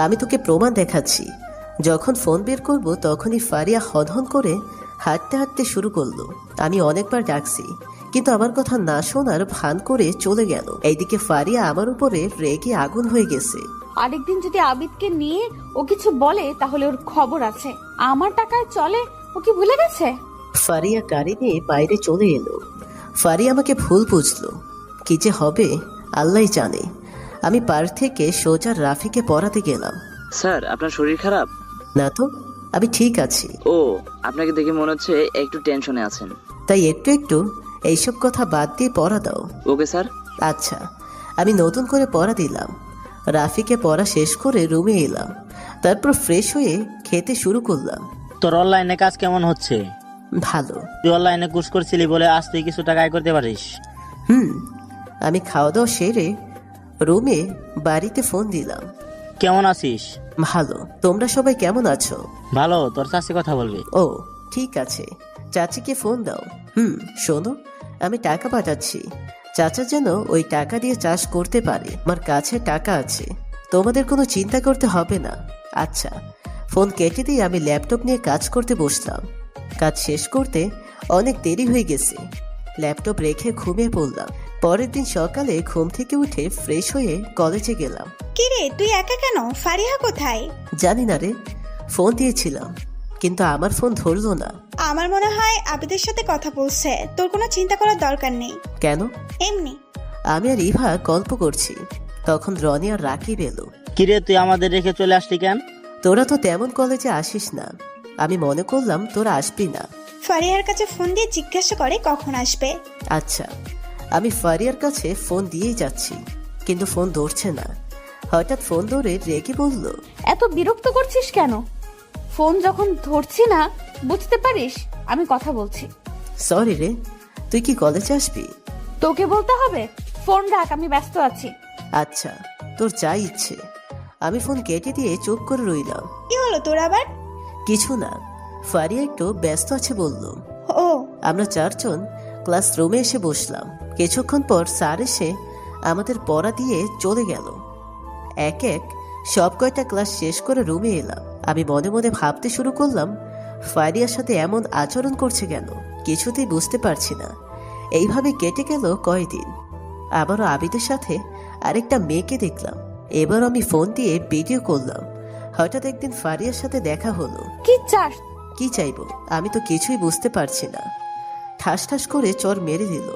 আমি তোকে প্রমাণ দেখাচ্ছি। যখন ফোন বের করব তখনই ফারিয়া হনহন করে হাঁটতে হাঁটতে শুরু করলো। আমি অনেকবার ডাকছি, কিন্তু আমার কথা না শোনার ভান করে চলে গেল। এইদিকে ফারিয়া আমার উপরে রেগে আগুন হয়ে গেছে। আরেকদিন যদি আবিদকে নিয়ে ও কিছু বলে তাহলে ওর খবর আছে। আমার টাকায় চলে, ও কি ভুলে গেছে? ফারিয়া গাড়ি নিয়ে বাইরে চলে এলো। ফারিয়া আমাকে ভুল বুঝলো, কি যে হবে আল্লাহই জানে। আমি পার্ক থেকে সোজা রাফিকে পড়াতে গেলাম। স্যার, আপনার শরীর খারাপ? না তো, আমি ঠিক আছি। ও, আপনাকে দেখে মনে হচ্ছে একটু টেনশনে আছেন। তাই একটু একটু এইসব কথা বাদ দিয়ে পড়া দাও। Okay sir. আচ্ছা, আমি নতুন করে পড়া দিলাম। রাফিকে পড়া শেষ করে রুমে এলাম। তারপর ফ্রেশ হয়ে খেতে শুরু করলাম। তোর অনলাইনে কাজ কেমন হচ্ছে? ভালো। তুই অনলাইনে কোর্স করছিলি বলে আজ তুই কিছু টাকা আয় করতে পারিস। আমি খাওয়া দাওয়া সেরে রুমে বাড়িতে ফোন দিলাম। কেমন আছিস? ভালো। তোমরা সবাই কেমন আছো? ভালো। তোর চাষি কথা বলবি। ও ঠিক আছে, চাচিকে ফোন দাও। শোনো, আমি টাকা পাঠাচ্ছি। চাচা যেন ওই টাকা দিয়ে চাষ করতে পারে। আমার কাছে টাকা আছে, তোমাদের কোনো চিন্তা করতে হবে না। আচ্ছা, ফোন কেটে দিয়ে আমি ল্যাপটপ নিয়ে কাজ করতে বসলাম। কাজ শেষ করতে অনেক দেরি হয়ে গেছে। ল্যাপটপ রেখে ঘুমিয়ে পড়লাম। পরের দিন সকালে ঘুম থেকে উঠে ফ্রেশ হয়ে কলেজে গেলাম। কিরে, তুই একা কেন? ফারিহা কোথায়? জানি না রে, ফোন দিয়েছিলাম কিন্তু আমার ফোন ধরলো না। আমার মনে হয় আবিদের সাথে কথা বলছে। তোর কোনো চিন্তা করার দরকার নেই। কেন? এমনি। আমি আর ইভা গল্প করছি, তখন রনি আর রাকিব এলো। কিরে, তুই আমাদের রেখে চলে আসলি কেন? তোরা তো তেমন কলেজে আসিস না, আমি মনে করলাম তোরা আসবি না। ফারিহার কাছে ফোন দিয়ে জিজ্ঞাসা করে কখন আসবে। আচ্ছা, আমি ফারিয়ার কাছে ফোন দিয়েই যাচ্ছি, কিন্তু ফোন ধরছে না। হঠাৎ ফোন ধরে রেগে বলল, এত বিরক্ত করছিস কেন? ফোন যখন ধরছি না বুঝতে পারিস আমি কথা বলছি। সরি রে, তুই কি কলেজে আসবি? তোকে বলতে হবে? ফোন রাখ, আমি ব্যস্ত আছি। আচ্ছা, তোর যা ইচ্ছে। আমি ফোন কেটে দিয়ে চুপ করে রইলাম। কি হলো তোর আবার? কিছু না, ফারিয়া একটু ব্যস্ত আছে বলল। ও, আমরা চারজন ক্লাস রুমে এসে বসলাম। কিছুক্ষণ পর স্যার এসে আমাদের পড়া দিয়ে চলে গেল। এক এক সব কয়টা ক্লাস শেষ করে রুমে এলাম। আমি মনে মনে ভাবতে শুরু করলাম, ফারিয়ার সাথে এমন আচরণ করছে কেন, কিছুতেই বুঝতে পারছি না। এইভাবে কেটে গেল কয়দিন। আবারও আবিদের সাথে আরেকটা মেয়েকে দেখলাম। এবার আমি ফোন দিয়ে ভিডিও করলাম। হঠাৎ একদিন ফারিয়ার সাথে দেখা হলো। কি চাস? কি চাইবো আমি তো কিছুই বুঝতে পারছি না। ঠাস ঠাস করে চর মেরে দিল।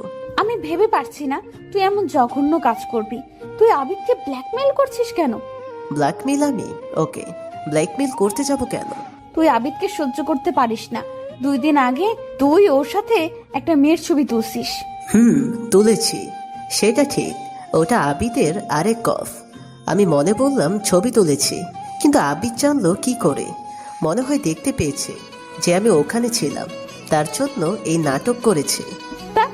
আমি ভেবে পারছি না তুই এমন জঘন্য কাজ করবি। তুই আবিদকে ব্ল্যাকমেইল করছিস কেন? ব্ল্যাকমেইল? আমি ওকে ব্ল্যাকমেইল করতে যাব কেন? তুই আবিদকে সহ্য করতে পারিস না। 2 দিন আগে তুই ওর সাথে একটা মেয়ের ছবি তুলছিস। তুলেছি, সেটা ঠিক। ওটা আবিদের আরেক কফ। আমি মনে বললাম ছবি তুলেছি, কিন্তু আবিদ জানলো কি করে? মনে হয় দেখতে পেয়েছে যে আমি ওখানে ছিলাম, তার জন্য এই নাটক করেছে। তা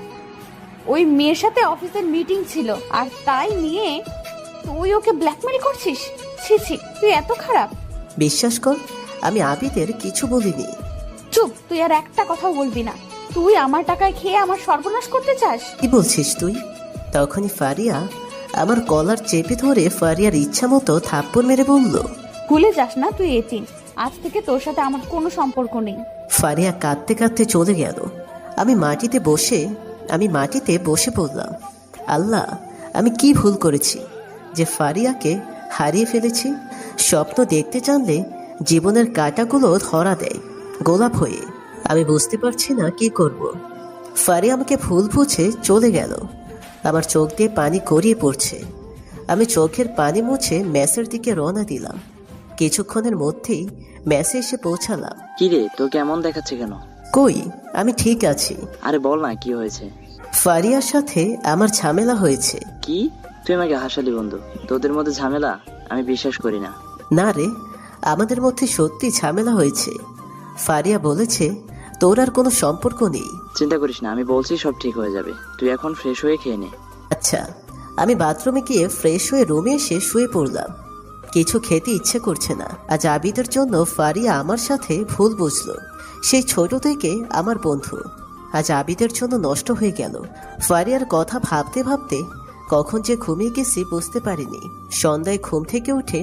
ওই মেয়ের সাথে অফিসের মিটিং ছিল আর তাই নিয়ে তুই ওকে ব্ল্যাকমেইল করছিস? ছি ছি, তুই এত খারাপ। বিশ্বাস কর, আমি আবিদের কিছু বলিনি। চুপ, তুই আর একটা কথাও বলবি না। তুই আমার টাকায় খেয়ে আমার সর্বনাশ করতে চাস? কি বলছিস তুই? তখনই ফারিয়া আমার কলার চেপে ধরে ফারিয়ার ইচ্ছা মতো থাপ্পড় মেরে বলল, ভুলে যাস না তুই এতিম। আজ থেকে তোর সাথে আমার কোনো সম্পর্ক নেই। ফারিয়া কাঁদতে কাঁদতে চলে গেল। আমি মাটিতে বসে পড়লাম। আল্লাহ, আমি কি ভুল করেছি যে ফারিয়াকে হারিয়ে ফেলেছি? স্বপ্ন দেখতে জানলে জীবনের কাঁটাগুলো ধরা দেয় গোলাপ হয়ে। আমি বুঝতে পারছি না কি করব। ফারিয়া আমাকে ভুল বুঝে চলে গেল। আমার চোখ দিয়ে পানি গড়িয়ে পড়ছে। আমি চোখের পানি মুছে মেসের দিকে রওনা দিলাম। কিছুক্ষণের মধ্যেই মেসে এসে পৌঁছালাম। কি রে, তো কেমন দেখাচ্ছে কেন? কই, আমি ঠিক আছি। আরে বল না, কি হয়েছে? ফারিয়ার সাথে আমার ঝামেলা হয়েছে। কি? তুই আমাকে হাসালি বন্ধু। তোদের মধ্যে ঝামেলা? আমি বিশ্বাস করি না। না রে, আমাদের মধ্যে সত্যি ঝামেলা হয়েছে। ফারিয়া বলেছে তোর আর কোনো সম্পর্ক নেই। চিন্তা করিস না, আমি বলছি সব ঠিক হয়ে যাবে। তুই এখন ফ্রেশ হয়ে খেয়ে নে। আচ্ছা। আমি বাথরুমে গিয়ে ফ্রেশ হয়ে রুমে এসে শুয়ে পড়লাম। কিছু খেতে ইচ্ছে করছে না। আজ আবিদের জন্য ফারিয়া আমার সাথে ভুল বুঝলো। সেই ছোট থেকে আমার বন্ধু আজ আবিদের জন্য নষ্ট হয়ে গেল। ফারিয়ার কথা ভাবতে ভাবতে কখন যে ঘুমিয়ে গেছি বুঝতে পারিনি। সন্ধ্যায় ঘুম থেকে উঠে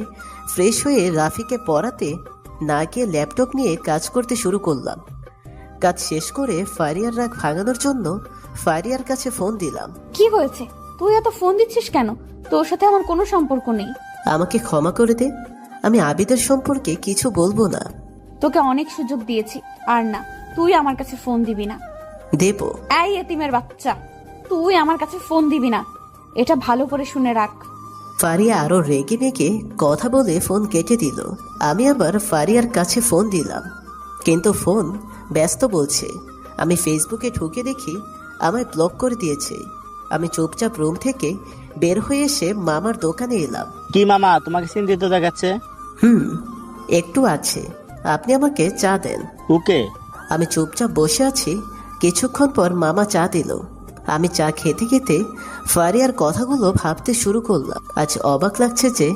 ফ্রেশ হয়ে রাফিকে পড়াতে না গিয়ে ল্যাপটপ নিয়ে কাজ করতে শুরু করলাম। কাজ শেষ করে ফারিয়ার রাগ ভাঙানোর জন্য ফারিয়ার কাছে ফোন দিলাম। কি হয়েছে? তুই এত ফোন দিচ্ছিস কেন? তোর সাথে আমার কোনো সম্পর্ক নেই। আমাকে ক্ষমা করে দে, আমি আবিদের সম্পর্কে কিছু বলবো না। তোকে অনেক সুযোগ দিয়েছি, আর না, তুই আমার কাছে ফোন দিবি না। দেব। এই এতিমের বাচ্চা, তুই আমার কাছে ফোন দিবি না, এটা ভালো করে শুনে রাখ। ফারিয়া আরো রেগে মেগে কথা বলে ফোন কেটে দিল। আমি আবার ফারিয়ার কাছে ফোন দিলাম, কিন্তু ফোন ব্যস্ত বলছে। আমি ফেসবুকে ঢুকে দেখি আমায় ব্লক করে দিয়েছে। আমি চুপচাপ রুম থেকে বের হয়ে এসে মামার দোকানে এলাম। কি মামা, তোমাকে চিন্তিত দেখাচ্ছে? একটু আছে, আপনি আমাকে চা দেন। ওকে। আমি চুপচাপ বসে আছি। কিছুক্ষণ পর মামা চা দিল। আমি চা খেতে খেতে ফারিয়ার কথাগুলো ভাবতে শুরু করলাম। আজ অবাক লাগছে যে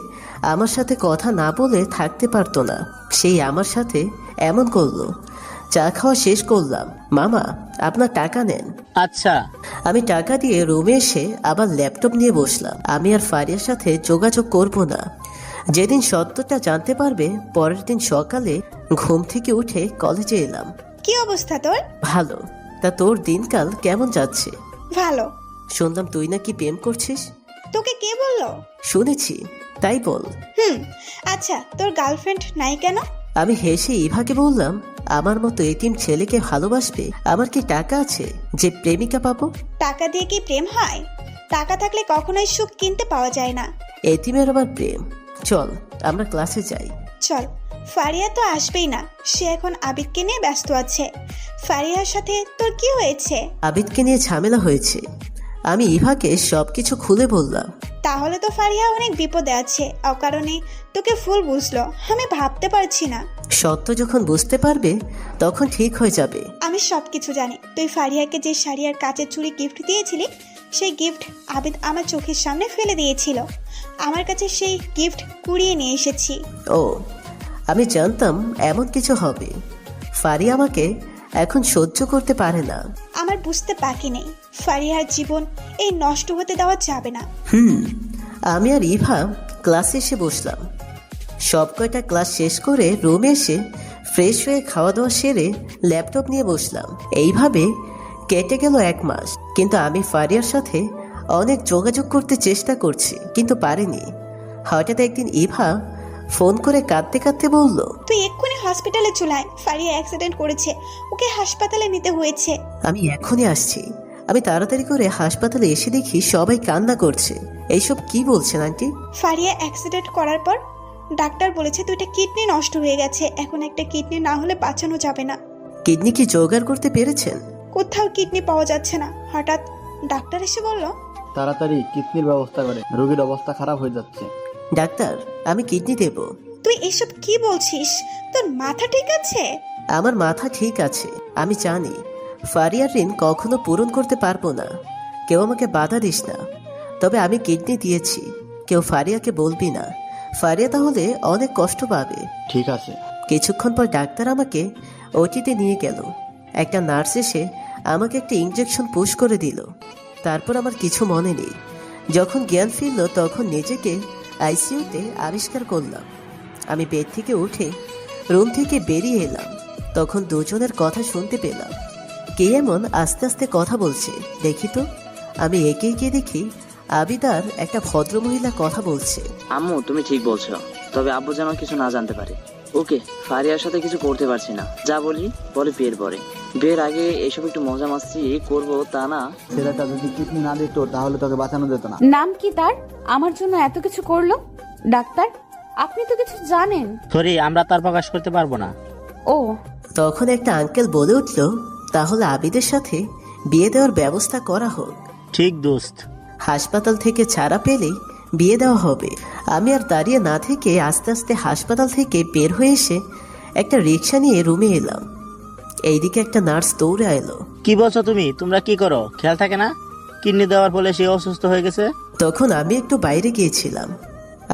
আমার সাথে কথা না বলে থাকতে পারতো না, সেই আমার সাথে এমন করলো। চা খাওয়া শেষ করলাম। মামা, আপনার টাকা নেন। আচ্ছা। আমি টাকা দিয়ে রুমে এসে আবার ল্যাপটপ নিয়ে বসলাম। আমি আর ফারিয়ার সাথে যোগাযোগ করব না। যেদিন সত্যটা জানতে পারবে পরের দিন সকালে ঘুম থেকে উঠে কলেজে এলাম। কি অবস্থা তোর? ভালো। তা তোর দিনকাল কেমন যাচ্ছে? ভালো। শুনলাম তুই নাকি প্রেম করছিস। তোকে কে বললো? শুনেছি, তাই বল। আচ্ছা, তোর গার্লফ্রেন্ড নাই কেন? আমি হেসে ইভাকে বললাম, আমার মতো এতিম ছেলেকে ভালোবাসবে আমার কি টাকা আছে যে প্রেমিকা পাবো? টাকা দিয়ে কি প্রেম হয়? টাকা থাকলে কখনোই সুখ কিনতে পাওয়া যায় না। এতিমের আবার প্রেম? চল আমরা ক্লাসে যাই। চল। ফারিয়া তো আসবেই না, সে এখন আবিদকে নিয়ে ব্যস্ত আছে। ফারিয়ার সাথে তোর কি হয়েছে? আবিদকে নিয়ে ঝামেলা হয়েছে। আমি ইভাকে সবকিছু খুলে বললাম। তাহলে তো ফারিয়া অনেক বিপদে আছে, অকারণে তোকে ফুল বুঝলো। আমি ভাবতে পারছি না। সত্য যখন বুঝতে পারবে তখন ঠিক হয়ে যাবে। আমি সবকিছু জানি। তুই ফারিয়াকে যে শাড়ি আর কাচের চুড়ি গিফট দিয়েছিলি, সেই গিফট আবিদ আমার চোখের সামনে ফেলে দিয়েছিল। আমার কাছে সেই গিফট কুড়িয়ে নিয়ে এসেছি। ও, আমি জানতাম এমন কিছু হবে। ফারিয়া আমাকে এখন সহ্য করতে পারে না। আমার বুঝতে বাকি নেই, ফারিয়ার জীবন এই নষ্ট হতে দেওয়া যাবে না। আমি আর ইভা ক্লাসে এসে বসলাম। সব কয়টা ক্লাস শেষ করে রুমে এসে ফ্রেশ হয়ে খাওয়া দাওয়া সেরে ল্যাপটপ নিয়ে বসলাম। এইভাবে কেটে গেল 1 মাস। কিন্তু আমি ফারিয়ার সাথে অনেক যোগাযোগ করতে চেষ্টা করছি, কিন্তু পারিনি। হঠাৎ একদিন ইভা ফোন করে কাঁদতে কাঁদতে বলল, তুই এক্ষুনি হসপিটালে চলে আয়, ফারিয়া অ্যাক্সিডেন্ট করেছে, ওকে হাসপাতালে নিতে হয়েছে। আমি এখনই আসছি। আমি তাড়াতাড়ি করে হাসপাতালে এসে দেখি সবাই কান্না করছে। এইসব কি বলছেন আন্টি? ফারিয়া অ্যাক্সিডেন্ট করার পর ডাক্তার বলেছে 2টা কিডনি নষ্ট হয়ে গেছে, এখন একটা কিডনি না হলে বাঁচানো যাবে না। কিডনি কি জোগাড় করতে পেরেছেন? কোথাও কিডনি পাওয়া যাচ্ছে না। হঠাৎ ডাক্তার এসে বলল, তাড়াতাড়ি কিডনির ব্যবস্থা করে, রোগীর অবস্থা খারাপ হয়ে যাচ্ছে। ডাক্তার, আমি কিডনি দেব। তুই এসব কি বলছিস? তোর মাথা ঠিক আছে? আমার মাথা ঠিক আছে। আমি জানি ফারিয়ার ঋণ কখনো পূরণ করতে পারবো না। কেউ আমাকে বাধা দিস না। তবে আমি কিডনি দিয়েছি, কেউ ফারিয়াকে বলবি না। ফারিয়া তাহলে অনেক কষ্ট পাবে। ঠিক আছে। কিছুক্ষণ পর ডাক্তার আমাকে ওটিতে নিয়ে গেল। একটা নার্স এসে আমাকে একটা ইঞ্জেকশন পুশ করে দিল। তারপর আমার কিছু মনে নেই। যখন জ্ঞান ফিরল তখন নিজেকে আইসিইউতে আবিষ্কার করলাম। আমি বেড থেকে উঠে রুম থেকে বেরিয়ে এলাম। তখন দুজনের কথা শুনতে পেলাম। কে এমন আস্তে আস্তে কথা বলছে দেখি তো। আমি একে একে দেখি আবিদার একটা ভদ্রমহিলা কথা বলছে। আম্মু তুমি ঠিক বলছো, তবে আব্বু যেন কিছু না জানতে পারে। ওকে, ফারিয়ার সাথে কিছু করতে পারছি না, যা বলি বলে বিয়ের পরে। বিয়ের আগে এসব একটু মজা মাস্তি করবো তা না। ছেলেটা যদি কিডনি না দিত তাহলে তোকে বাঁচানো যেত না। নাম কি তার? আমার জন্য এত কিছু করলো। ডাক্তার, আপনি তো কিছু জানেন। সরি, আমরা তার প্রকাশ করতে পারবো না। ও, তখন একটা আঙ্কেল বলে উঠল, তাহলে আবিদের সাথে বিয়ে দেওয়ার ব্যবস্থা করা হোক। ঠিক দোস্ত। হাসপাতাল থেকে ছাড়া পেলেই বিয়ে দেওয়া হবে। আমি আর দাঁড়িয়ে না থেকে আস্তে আস্তে হাসপাতাল থেকে বের হয়ে এসে একটা রিক্সা নিয়ে রুমে এলাম। এইদিকে একটা নার্স দৌড়ে এলো। কি বলছো তুমি? তোমরা কি করো? খেয়াল থাকে না কিডনি দেওয়ার ফলে সে অসুস্থ হয়ে গেছে? তখন আমি একটু বাইরে গিয়েছিলাম।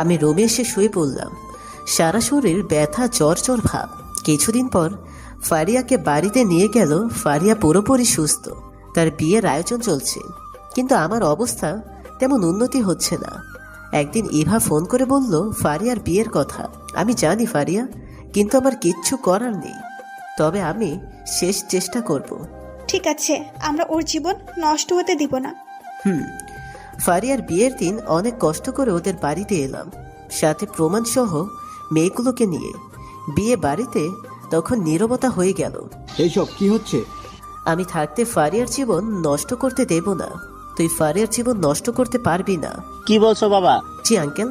আমি রুমে এসে শুয়ে পড়লাম। সারা শরীর ব্যথা, জ্বর জ্বর ভাব। কিছুদিন পর ফারিয়াকে বাড়িতে নিয়ে গেল। ফারিয়া পুরোপুরি সুস্থ, তার বিয়ের আয়োজন চলছে, কিন্তু আমার অবস্থা তেমন উন্নতি হচ্ছে না। একদিন ইভা ফোন করে বলল ফারিয়ার বিয়ের কথা। আমি জানি ফারিয়া, কিন্তু আমার কিচ্ছু করার নেই। তবে আমি শেষ চেষ্টা করব। ঠিক আছে, আমরা ওর জীবন নষ্ট হতে দিব না। ফারিয়ার বিয়ের দিন অনেক কষ্ট করে ওদের বাড়িতে এলাম, সাথে প্রমাণ সহ মেয়েগুলোকে নিয়ে। বিয়ে বাড়িতে তখন নীরবতা হয়ে গেল। এইসব কি হচ্ছে? আমি থাকতে ফারিয়ার জীবন নষ্ট করতে দেব না। তুই ফারিয়ার জীবন নষ্ট করতে পারবি না। কি বলছো বাবা? জি আঙ্কেল।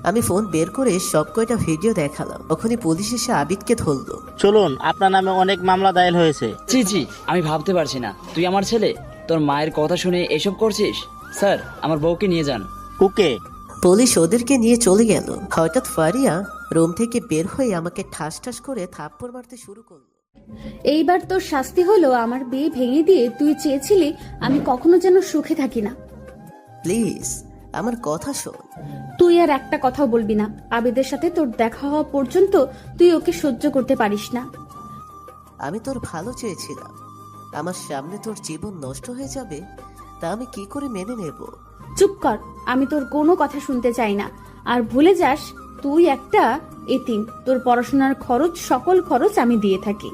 আমি ফোন বের করে সব কয়টা ভিডিও দেখালাম। তখনই পুলিশ এসে আবিদকে ধরলো। চলুন, আপনার নামে অনেক মামলা দায়ের হয়েছে। জি জি, আমি ভাবতে পারছি না তুই আমার ছেলে, তোর মায়ের কথা শুনে এসব করছিস। স্যার, আমার বউকে নিয়ে যান। ওকে। পুলিশ ওদেরকে নিয়ে চলে গেল। হঠাৎ ফারিয়া রুম থেকে বের হয়ে আমাকে ঠাস ঠাস করে থাপ্পড় মারতে শুরু করলো। এইবার তোর শাস্তি হলো আমার বিয়ে ভেঙে দিয়ে তুই চেয়েছিলি আমি কখনো যেন সুখে থাকি না। প্লিজ আমার কথা শোন। তুই আর একটা কথাও বলবি না। আবিদের সাথে তোর দেখা হওয়া পর্যন্ত তুই ওকে সহ্য করতে পারিস না। আমি তোর ভালো চেয়েছিলাম। আমার সামনে তোর জীবন নষ্ট হয়ে যাবে, তা আমি কি করে মেনে নেব? চুপ কর, আমি তোর কোনো কথা শুনতে চাই না। আর ভুলে যাস তুই একটা এতিম। তোর পড়াশোনার খরচ, সকল খরচ আমি দিয়ে থাকি।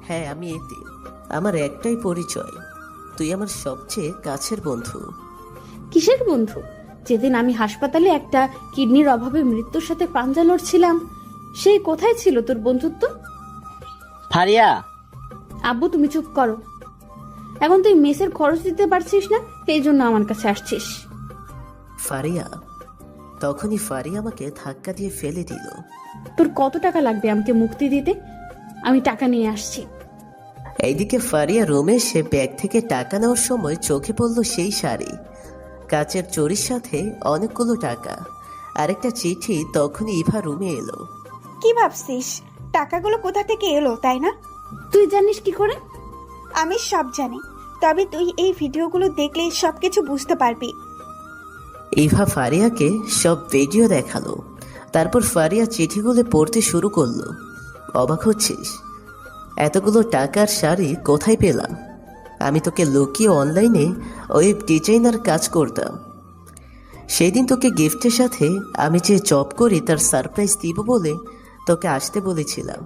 হ্যাঁ, আমি এতিম। আমার একটাই পরিচয়, তুই আমার সবচেয়ে কাছের বন্ধু। কিসের বন্ধু? যেদিন আমি হাসপাতালে একটা কিডনির অভাবে মৃত্যুর সাথে পাঞ্জা লড়ছিলাম, সেই কোথায় ছিল তোর বন্ধুত্ব? ফারিয়া। আব্বু, তুমি চুপ করো। এখন তুই মেসের খরচ দিতে পারছিস না, এই জন্য আমার কাছে আসছিস। ফারিয়া। তখনই ফারিয়া আমাকে ধাক্কা দিয়ে ফেলে দিল। তোর কত টাকা লাগবে আমাকে মুক্তি দিতে? আমি টাকা নিয়ে আসছি। এইদিকে ফারিয়া রুমে এসে ব্যাগ থেকে টাকা নেওয়ার সময় চোখে পড়ল সেই শাড়ি, কাচের চড়ির সাথে অনেকগুলো টাকা, আরেকটা চিঠি। তখনই ইভা রুমে এলো। কি ভাবছিস টাকাগুলো কোথা থেকে এলো, তাই না? তুই জানিস কি করে? আমি সব জানি, তবে তুই এই ভিডিওগুলো দেখলে সবকিছু বুঝতে পারবি। ইভা ফারিয়াকে সব ভিডিও দেখালো। তারপর ফারিয়া চিঠিগুলো পড়তে শুরু করলো। অবাক হচ্ছিস? এতগুলো টাকার শাড়ি কোথায় পেলাম? আমি তোকে লুকিয়ে অনলাইনে ওয়েব ডিজাইনার কাজ করতাম। সেদিন তোকে গিফটের সাথে আমি যে জব করি তার সারপ্রাইজ দিব বলে তোকে আসতে বলেছিলাম,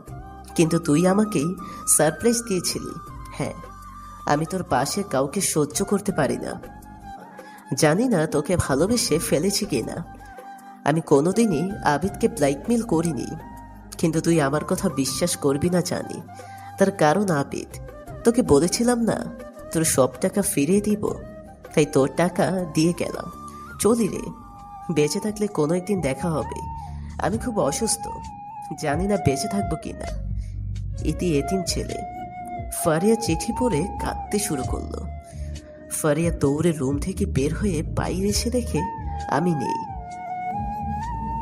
কিন্তু তুই আমাকেই সারপ্রাইজ দিয়েছিলি। হ্যাঁ, আমি তোর পাশে কাউকে সহ্য করতে পারি না। জানি না তোকে ভালোবেসে ফেলেছি কিনা। আমি কোনোদিনই আবিদকে ব্ল্যাকমেল করিনি, কিন্তু তুই আমার কথা বিশ্বাস করবি না জানি। তার কারণ আবিদ। তোকে বলেছিলাম না তোর সব টাকা ফিরিয়ে দিব, তাই তোর টাকা দিয়ে গেলাম। চলি রে, বেঁচে থাকলে কোনো একদিন দেখা হবে। আমি খুব অসুস্থ, জানি না বেঁচে থাকবো কিনা। ইতি এতিম ছেলে। ফারিয়া চিঠি পড়ে কাঁদতে শুরু করলো। ফারিয়া দৌড়ে রুম থেকে বের হয়ে বাইরে এসে দেখে আমি নেই।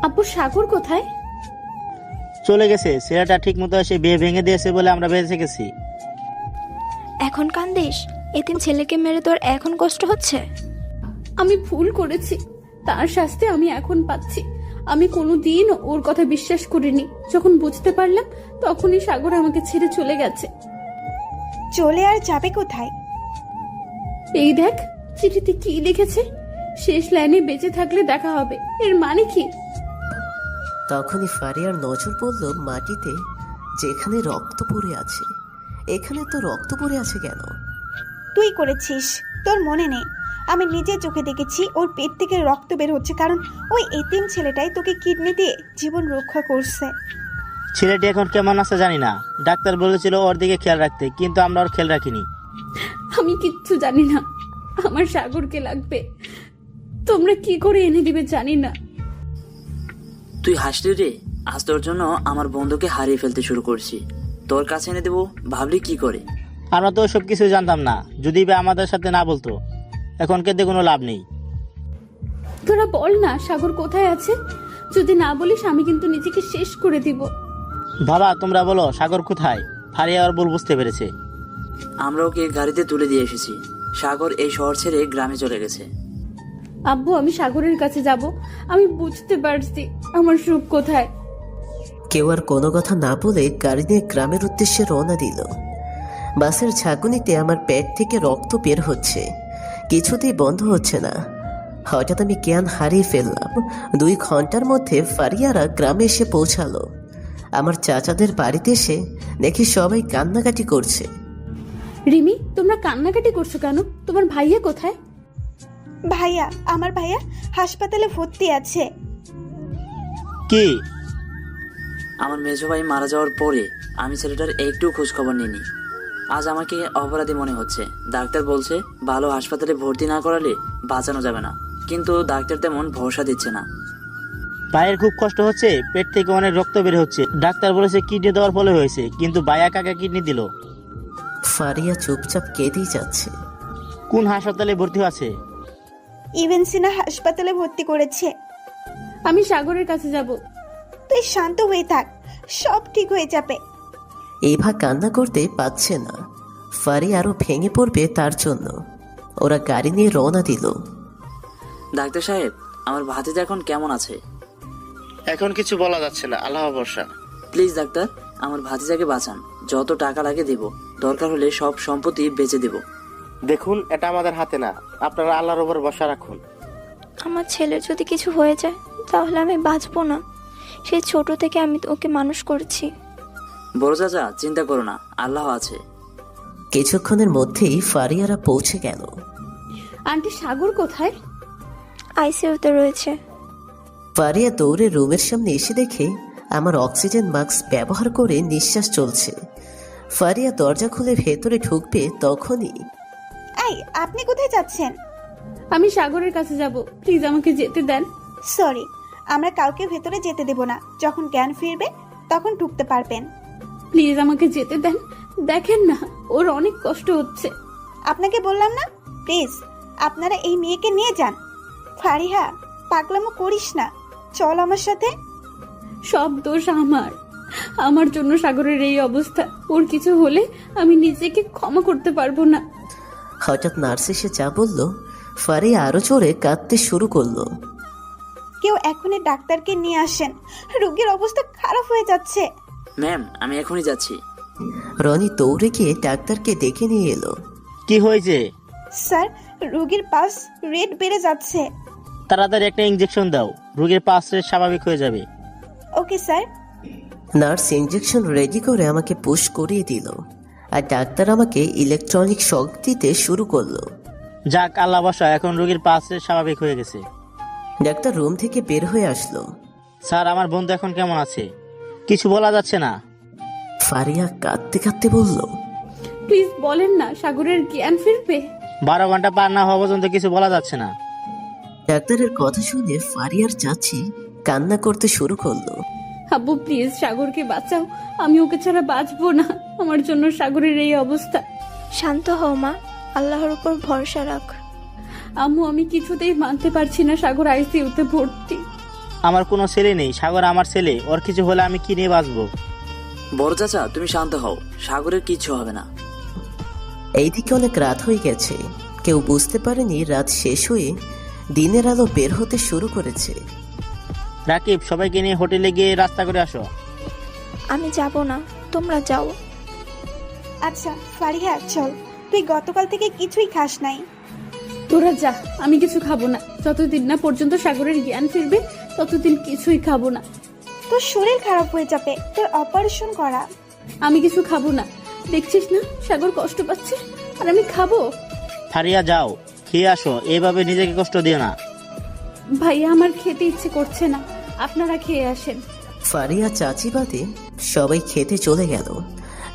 আব্বু, সাগর কোথায়? চলে গেছে। ছেলেটা ঠিক মতো এসে বিয়ে ভেঙে দিয়েছে বলে আমরা বেঁচে গেছি। এখন কান্দিস? এতিম ছেলেকে মেরে তোর এখন কষ্ট হচ্ছে? আমি ভুল করেছি, তার শাস্তি আমি এখন পাচ্ছি। আমি কোনোদিন ওর কথা বিশ্বাস করিনি। যখন বুঝতে পারলাম তখনই সাগর আমাকে ছেড়ে চলে গেছে। চলে আর যাবে কোথায়? এই দেখ, চিঠিতে কি লিখেছে? শেষ লাইনে বেঁচে থাকলে দেখা হবে। এর মানে কি? তখনই ফারিয়ার নজর পড়ল মাটিতে, যেখানে রক্ত পড়ে আছে। এখানে তো রক্ত পড়ে আছে কেন? তুই করেছিস, তোর মনে নেই? আমি নিজে চোখে দেখেছি ওর পেট থেকে রক্ত বের হচ্ছে, কারণ ওই এতিম ছেলেটাই তোকে কিডনি দিয়ে জীবন রক্ষা করছে। ছেলেটি এখন কেমন আছে জানি না, ডাক্তার বলেছিল ওর দিকে খেয়াল রাখতে, কিন্তু আমরা ওর খেয়াল রাখিনি। আমি কিচ্ছু জানি না, আমার সাগরকে লাগবে, তোমরা কি করে এনে দিবে জানি না। তুই হাসলি রে, আজ তোর জন্য আমার বন্ধুকে হারিয়ে ফেলতে শুরু করছি। তোর কাছে এনে দেবো ভাবলি কি করে? আমরা তো সব কিছু জানতাম না, যদি বা আমাদের সাথে না বলতো। এখন কেঁদে কোনো লাভ নেই। তোরা বল না সাগর কোথায় আছে, যদি না বলিস আমি কিন্তু নিজেকে শেষ করে দিব। বাবা তোমরা বলো সাগর কোথায়? ফারিয়া আর ভুল বুঝতে পেরেছে। আমরা ওকে গাড়িতে তুলে দিয়ে এসেছি। সাগর এই শহর ছেড়ে গ্রামে চলে গেছে। আব্বু আমি সাগরের কাছে যাব, আমি বুঝতে পারছি আমার সুখ কোথায়। কেউ আর কোনো কথা না বলে গাড়ি নিয়ে গ্রামের উদ্দেশ্যে রওনা দিল। বাসের ঝাঁকুনিতে আমার পেট থেকে রক্ত বের হচ্ছে, কিছুতেই বন্ধ হচ্ছে না। হঠাৎ আমি জ্ঞান হারিয়ে ফেললাম। 2 ঘন্টার মধ্যে ফারিয়ারা গ্রামে এসে পৌঁছালো। আমার চাচাদের বাড়িতে এসে দেখি সবাই কান্নাকাটি করছে। রিমি তোমরা কান্নাকাটি করছো কেন? তোমার ভাইয়া কোথায়? ভাইয়া, আমার ভাইয়া হাসপাতালে ভর্তি আছে। কি? আমার মেজো ভাই মারা যাওয়ার পরে আমি ছেলেটার একটু খোঁজ খবর নিইনি। আজ আমাকে অপরাধী মনে হচ্ছে। ডাক্তার বলছে ভালো হাসপাতালে ভর্তি না করালে বাঁচানো যাবে না, কিন্তু ডাক্তার তেমন ভরসা দিচ্ছে না। ভাইয়ের খুব কষ্ট হচ্ছে, পেট থেকে অনেক রক্ত বের হচ্ছে। ডাক্তার বলেছে কিডনি দেওয়ার ফলে হয়েছে, কিন্তু ভাইয়া কাকে কিডনি দিল? ফারিয়া চুপচাপ কেঁদেই যাচ্ছে। কোন হাসপাতালে ভর্তি আছে? ইভেনসিনা হাসপাতালে ভর্তি করেছে। আমি সাগরের কাছে যাব। তুই শান্ত হয়ে থাক, সব ঠিক হয়ে যাবে। এভা কান্না করতে পারছে না, ফারি আরো ভেঙে পড়বে তার জন্য। ওরা গাড়ি নিয়ে রওনা দিল। ডাক্তার সাহেব, আমার ভাতিজা এখন কেমন আছে? এখন কিছু বলা যাচ্ছে না, আল্লাহ ভরসা। প্লিজ ডাক্তার, আমার ভাতিজাকে বাঁচান। যত টাকা লাগে দেব, দরকার হলে সব সম্পত্তি বেচে দেব। দেখুন এটা আমাদের হাতে না, আপনারা আল্লাহর উপর ভরসা রাখুন। আমার ছেলের যদি কিছু হয়ে যায় তাহলে আমি বাঁচবো না। সেই ছোট থেকে আমি ওকে মানুষ করেছি। বড় চাচা চিন্তা করো না, আল্লাহ আছে। কিছুক্ষণের মধ্যেই ফারিয়ারা পৌঁছে গেল। আন্টি সাগর কোথায়? আইসিইউতে রয়েছে। ফারিয়া দৌড়ে রুমের সামনে এসে দেখে আমার অক্সিজেন মাস্ক ব্যবহার করে নিঃশ্বাস চলছে। ফারিয়া দরজা খুলে ভেতরে ঢুকবে তখনই, এই আপনি কোথায় যাচ্ছেন? আমি সাগরের কাছে যাব, প্লিজ আমাকে যেতে দেন। সরি, আমরা কাউকে ভেতরে যেতে দেব না। যখন জ্ঞান ফিরবে তখন ঢুকতে পারবেন। প্লিজ আমাকে যেতে দেন, দেখেন না ওর অনেক কষ্ট হচ্ছে। আপনাকে বললাম না, প্লিজ আপনারা এই মেয়েকে নিয়ে যান। ফারিহা, পাগলামো করিস না, চল আমার সাথে। সব দোষ আমার জন্য সাগরের এই অবস্থা। ওর কিছু হলে আমি নিজেকে ক্ষমা করতে পারবো না। হঠাৎ নার্স এসে যা বলল, ফারিয়া আরো জোরে কাঁদতে শুরু করলো। কেউ এখনই ডাক্তারকে নিয়ে আসেন, রোগীর অবস্থা খারাপ হয়ে যাচ্ছে। ম্যাম, আমি এখনই যাচ্ছি। রনি দৌড়ে গিয়ে ডাক্তারকে ডেকে নিয়ে এলো। কি হয়েছে? স্যার, রোগীর পালস রেট বেড়ে যাচ্ছে। তাড়াতাড়ি একটা ইঞ্জেকশন দাও, রোগীর পালস রেট স্বাভাবিক হয়ে যাবে। Okay sir. Nurse injection ready করে আমাকে পুশ করিয়ে দিল, আর ডাক্তার আমাকে ইলেকট্রনিক শক দিতে শুরু করলো। যাক আল্লাহ ভরসা, এখন রোগীর পালস রেট স্বাভাবিক হয়ে গেছে। ডাক্তার রুম থেকে বের হয়ে আসলো। স্যার আমার বন্ধু এখন কেমন আছে? কিছু বলা যাচ্ছে না। ফারিয়া কাঁদতে কাঁদতে বলল, প্লিজ বলেন না সাগরের জ্ঞান ফিরবে। 12 ঘন্টা পার না হওয়া পর্যন্ত কিছু বলা যাচ্ছে না। ডাক্তারের কথা শুনে ফারিয়ার চাচি কান্না করতে শুরু করলো। আব্বু প্লিজ সাগরকে বাঁচাও, আমি ওকে ছাড়া বাঁচবো না। আমার জন্য সাগরের এই অবস্থা। শান্ত হও মা, আল্লাহর উপর ভরসা রাখ। আম্মু আমি কিছুতেই মানতে পারছি না সাগর আইসিইউতে ভর্তি। আমার কোনো ছেলে নেই, সাগর আমার ছেলে। ওর কিছু হলে আমি কি নিয়ে বাঁচবো? বড় চাচা তুমি শান্ত হও, সাগরের কিচ্ছু হবে না। এইদিকে অনেক রাত হয়ে গেছে। কেউ বুঝতে পারেনি রাত শেষ হয়ে দিনের আলো বের হতে শুরু করেছে। রাকিব সবাইকে নিয়ে হোটেলে গিয়ে রাস্তা করে আসো। আমি যাব না, তোমরা যাও। আচ্ছা ফারিহা চল, তুই গতকাল থেকে কিছুই খাস নাই। তোরা যা, আমি কিছু খাবো না। যতদিন না পর্যন্ত সাগরের জ্ঞান ফিরবে ততদিন কিছুই খাবো না। তোর শরীর খারাপ হয়ে যাবে, তোর অপারেশন করা। আমি কিছু খাবো না, দেখছিস না সাগর কষ্ট পাচ্ছে, আর আমি খাবো? ফারিয়া যাও, খেয়ে আসো, এইভাবে নিজেকে কষ্ট দিও না। ভাইয়া আমার খেতে ইচ্ছে করছে না, আপনারা খেয়ে আসেন। ফারিয়া চাচি বাদে সবাই খেতে চলে গেল।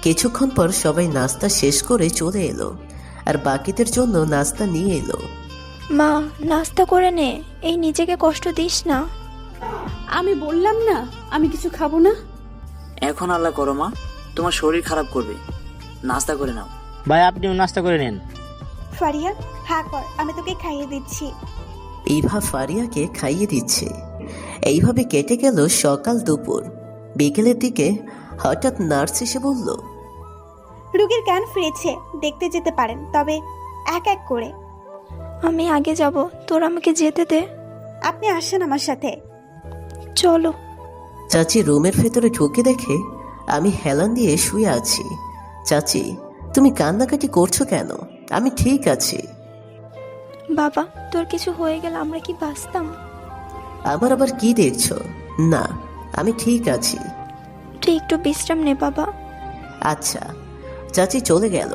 কিছুক্ষণ পর সবাই নাস্তা শেষ করে চলে এলো, আর বাকিদের জন্য নাস্তা নিয়ে এলো। মা, নাস্তা করে নে, এই নিজেকে কষ্ট দিস না। আমি বললাম না আমি কিছু খাবো না। এখন আল্লাহ করো মা, তোমার শরীর খারাপ করবে। নাস্তা করে নাও। ভাই আপনিও নাস্তা করে নেন। ফারিয়া, হা কর, আমি তোকে খাইয়ে দিচ্ছি। ইভা ফারিয়াকে খাইয়ে দিচ্ছে। এইভাবে কেটে গেল সকাল দুপুর। বিকেলের দিকে হঠাৎ নার্স এসে বলল, রুগীর জ্ঞান ফিরেছে, দেখতে যেতে পারেন, তবে এক এক করে। আমি আগে যাব, তোর আমাকে যেতে দে। আপনি আসেন আমার সাথে। চলো। চাচি রুমের ভেতরে ঢুকে দেখে আমি হেলান দিয়ে শুয়ে আছি। চাচি, তুমি কান্নাকাটি করছো কেন? আমি ঠিক আছি। বাবা, তোর কিছু হয়ে গেলে আমরা কি বাঁচতাম? আমার আবার কি দেখছো? না, আমি ঠিক আছি। তুই একটু বিশ্রাম নে বাবা। আচ্ছা। চাচি চলে গেল।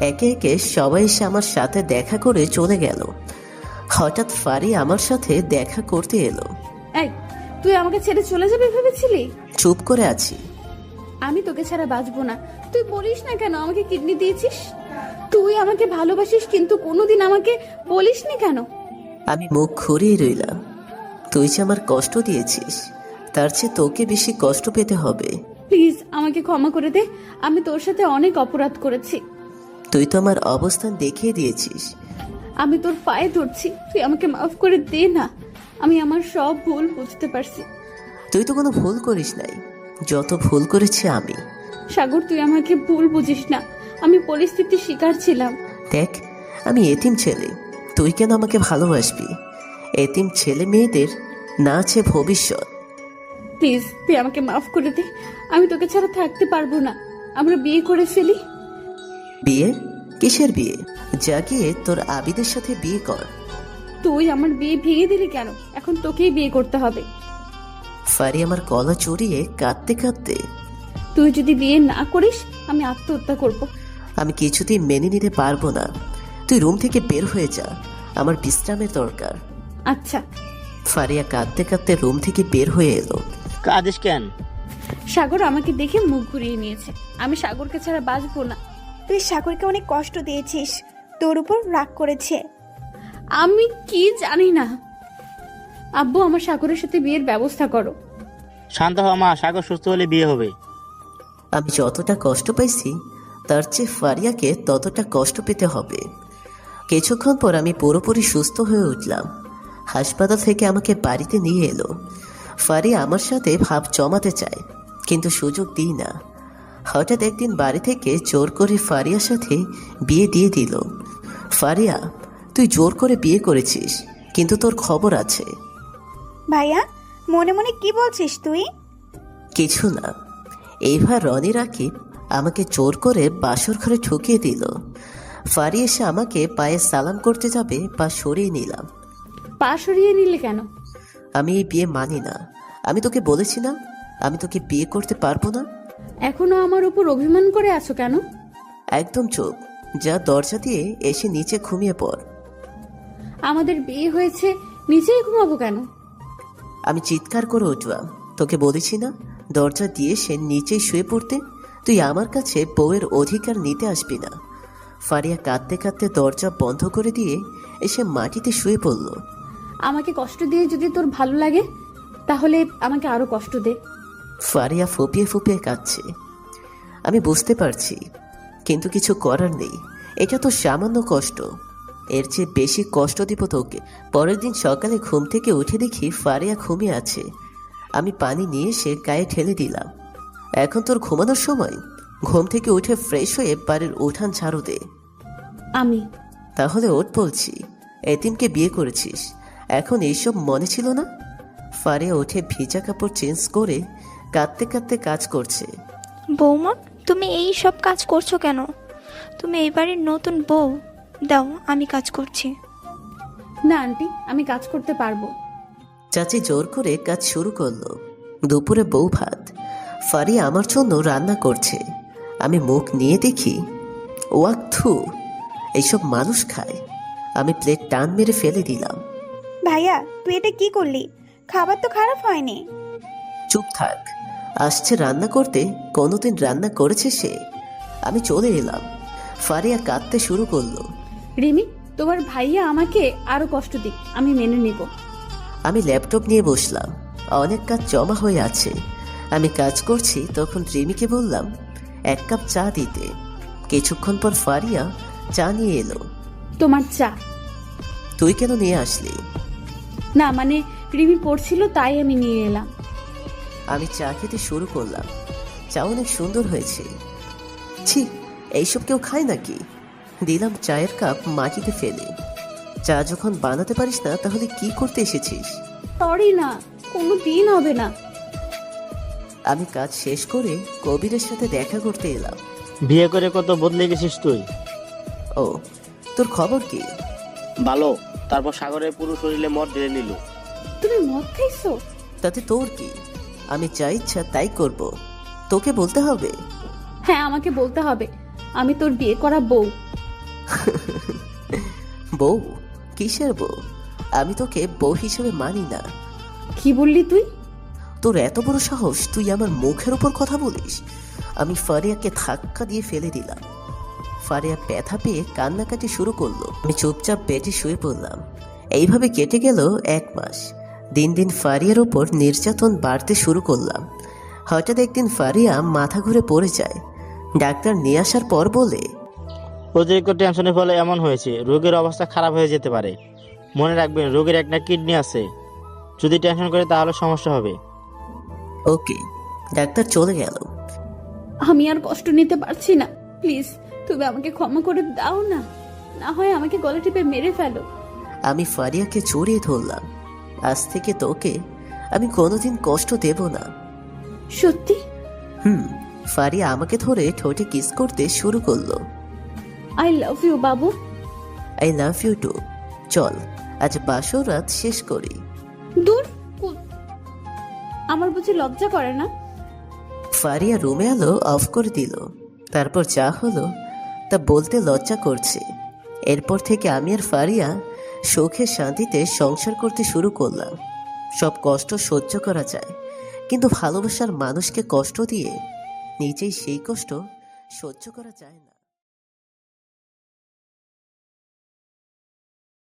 একে একে সবাই এসে আমার সাথে দেখা করে চলে গেল। হঠাৎ ফারি আমার সাথে দেখা করতে এলো। এই, তুই আমাকে ছেড়ে চলে যাবে ভেবেছিলি? চুপ করে আছি। আমি তোকে ছাড়া বাঁচবো না। তুই বলিস না কেন আমাকে কিডনি দিয়েছিস? তুই আমাকে ভালোবাসিস কিন্তু কোনোদিন আমাকে বলিসনি কেন? আমি মুখ ঘুরিয়ে রইলাম। তুই যে আমার কষ্ট দিয়েছিস, তার চেয়ে তোকে বেশি কষ্ট পেতে হবে। প্লিজ আমাকে ক্ষমা করে দে, আমি তোর সাথে অনেক অপরাধ করেছি। তুই তো আমার অবস্থান দেখিয়ে দিয়েছিস। আমি তোর পায়ে ধরছি, তুই আমাকে মাফ করে দে না। আমি আমার সব ভুল বুঝতে পারছি। তুই তো কোনো ভুল করিস নাই, যত ভুল করেছি আমি। সাগর, তুই আমাকে ভুল বুঝিস না, আমি পরিস্থিতির শিকার ছিলাম। দেখ, আমি এতিম ছেলে, তুই কেন আমাকে ভালোবাসবি? এতিম ছেলে মেয়েদের না আছে ভবিষ্যৎ। প্লিজ তুই আমাকে মাফ করে দে, আমি তোকে ছাড়া থাকতে পারবো না। আমরা বিয়ে করে ফেলি। বিয়ে? কিসের বিয়ে? যা গিয়ে তোর আবিদের সাথে বিয়ে কর। তুই আমার বিয়ে ভেঙে দিলি কেন? এখন তোকেই বিয়ে করতে হবে। ফারি আমার গলা চড়িয়ে কাঁদতে কাঁদতে, তুই যদি বিয়ে না করিস আমি আত্মহত্যা করব। আমি কিছুতেই মেনে নিতে পারবো না। তুই রুম থেকে বের হয়ে যা, আমার বিশ্রামের দরকার। আচ্ছা। ফারিয়া কাঁদতে কাঁদতে রুম থেকে বের হয়ে এলো। কাঁদিস কেন? সাগর আমাকে দেখে মুখ ঘুরিয়ে নিয়েছে। আমি সাগরকে ছাড়া বাঁচবো না। তুই সাগরকে অনেক কষ্ট দিয়েছিস, তোর উপর রাগ করেছে। আমি কি জানি না। আব্বু, আমার সাগরের সাথে বিয়ের ব্যবস্থা করো। শান্ত হ মা, সাগর সুস্থ হলে বিয়ে হবে। আমি যতটা কষ্ট পাইছি তার চেয়ে ফারিয়াকে ততটা কষ্ট পেতে হবে। কিছুক্ষণ পর আমি পুরোপুরি সুস্থ হয়ে উঠলাম। হাসপাতাল থেকে আমাকে বাড়িতে নিয়ে এলো। ফারিয়া আমার সাথে ভাব জমাতে চায়, কিন্তু সুযোগ দিই না। হঠাৎ একদিন বাড়ি থেকে জোর করে ফারিয়ার সাথে বিয়ে দিয়ে দিল। ফারিয়া, তুই জোর করে বিয়ে করেছিস, কিন্তু তোর খবর আছে। ভাইয়া, মনে মনে কি বলছিস তুই? কিছু না। এইবার রনি রাকিব আমাকে জোর করে বাসর ঘরে ঢুকিয়ে দিল। ফারি এসে আমাকে পায়ে সালাম করতে যাবে, পা সরিয়ে নিলাম। পা সরিয়ে নিলে কেন? আমি এই বিয়ে মানি না। আমি তোকে বলেছি না, আমি তোকে বিয়ে করতে পারবো না। এখনো আমার উপর অভিমান করে আছো কেন? একদম চুপ। যা, দরজা দিয়ে এসে নিচে ঘুমিয়ে পড়। আমাদের বিয়ে হয়েছে, নিচেই ঘুমাবো কেন? আমি চিৎকার করে উঠলাম। তোকে বলেছি না দরজা দিয়ে সে নিচেই শুয়ে পড়তে? তুই আমার কাছে বউয়ের অধিকার নিতে আসবি না। ফারিয়া কাঁদতে কাঁদতে দরজা বন্ধ করে দিয়ে এসে মাটিতে শুয়ে পড়ল। আমাকে কষ্ট দিয়ে যদি তোর ভালো লাগে তাহলে আমাকে আরো কষ্ট দে। ফারিয়া ফুপিয়ে ফুপিয়ে কাঁদছে। আমি বুঝতে পারছি, কিন্তু কিছু করার নেই। এটা তো সামান্য কষ্ট, এর চেয়ে বেশি কষ্ট দিব তোকে। পরের দিন সকালে ঘুম থেকে উঠে দেখি ফারিয়া ঘুমিয়ে আছে। আমি পানি নিয়ে সে গায়ে ঢেলে দিলাম। এখন তোর ঘুমানোর সময়? ঘুম থেকে উঠে ফ্রেশ হয়ে বাড়ির উঠান ঝাড়ু দে। আমি তাহলে ওঠ বলছি। এতিমকে বিয়ে করেছিস, এখন এইসব মনে ছিল না? ফারিয়া উঠে ভিজা কাপড় চেঞ্জ করে কাঁদতে কাঁদতে কাজ করছে। বৌমা, তুমি এই সব কাজ করছো কেন? তুমি এই বাড়ির নতুন বউ। দাও, আমি কাজ করছি। না আন্টি, আমি কাজ করতে পারবো। চাচি জোর করে কাজ শুরু করলো। দুপুরে বউ ভাত। ফারিয়া আমার জন্য রান্না করছে। আমি মুখ নিয়ে দেখি, ওয়াক থু, এইসব মানুষ খায়। আমি প্লেট টান মেরে ফেলে দিলাম। ভাইয়া তুই এটা কি করলি? খাবার তো খারাপ হয়নি। চুপ থাক, আসছে রান্না করতে, কোনোদিন রান্না করেছে সে? আমি চলে এলাম। ফারিয়া কাঁদতে শুরু করলো। রিমি, তোমার ভাইয়া আমাকে আরো কষ্ট দিক, আমি মেনে নিব। আমি ল্যাপটপ নিয়ে বসলাম, অনেক কাজ জমা হয়ে আছে। আমি কাজ করছি তখন রিমিকে বললাম 1 কাপ চা দিতে। কিছুক্ষণ পর ফারিয়া চা নিয়ে এলো। তোমার চা? তুই কেন নিয়ে আসলি? না মানে রিমি পড়ছিল তাই আমি নিয়ে এলাম। আমি চা খেতে শুরু করলাম। চা অনেক সুন্দর হয়েছে। ছি, এইসব কেউ খায় নাকি? দিলাম চায়ের কাপ মাটিতে ফেলে। চা যখন বানাতে পারিস না তাহলে কি করতে এসেছিস? সরি না, কোনো দিন হবে না। আমি কাজ শেষ করে কবিরের সাথে দেখা করতে এলাম। বিয়ে করে কত বদলে গেছিস তুই। ও, তোর খবর কি? ভালো। তারপর সাগরের পুরো শরীরে মদ ঢেলে নিল। তুমি মদ খাইছো? তাতে তোর কি? আমি যা ইচ্ছা তাই করব, তোকে বলতে হবে? হ্যাঁ, আমাকে বলতে হবে। আমি তোর বিয়ে করা বউ। বউ? কিসের বউ? আমি তোকে বউ হিসেবে মানি না। কি বললি তুই? তোর এত বড় সাহস, তুই আমার মুখের উপর কথা বলিস? আমি ফারিয়াকে ধাক্কা দিয়ে ফেলে দিলাম। ফারিয়া ব্যথা পেয়ে কান্নাকাটি শুরু করলো। আমি চুপচাপ বেডে শুয়ে পড়লাম। এইভাবে কেটে গেল 1 মাস। দিন দিন ফারিয়ার ওপর নির্যাতন বাড়তে শুরু করলাম। হঠাৎ একদিন ফারিয়া মাথা ঘুরে পড়ে যায়। ডাক্তার নিয়ে আসার পর বলে, অতিরিক্ত টেনশনের ফলে এমন হয়েছে। রোগের অবস্থা খারাপ হয়ে যেতে পারে। মনে রাখবেন, রোগের একটা কিডনি আছে। যদি টেনশন করে তাহলে সমস্যা হবে। ওকে। ডাক্তার চলে গেল। আমি আর কষ্ট নিতে পারছি না, প্লিজ তুমি আমাকে ক্ষমা করে দাও না, না হয় আমাকে গলা টিপে মেরে ফেলো। আমি ফারিয়াকে জড়িয়ে ধরলাম। আজ থেকে তোকে আমি কোনোদিন কষ্ট দেব না। সত্যি? ফারিয়া আমাকে ধরে ঠোঁটে কিস করতে শুরু করলো। আই লাভ ইউ বাবু। I love you too. চল আজ বাসর রাত শেষ করি। দূর, আমার বুঝি লজ্জা করে না? ফারিয়া রুমে আলো অফ করে দিল। তারপর যা হলো তা বলতে লজ্জা করছে। এরপর থেকে আমি আর ফারিয়া সুখে শান্তিতে সংসার করতে শুরু করলাম। সব কষ্ট সহ্য করা যায়, কিন্তু ভালোবাসার মানুষকে কষ্ট দিয়ে নিজেই সেই কষ্ট সহ্য করা যায় না।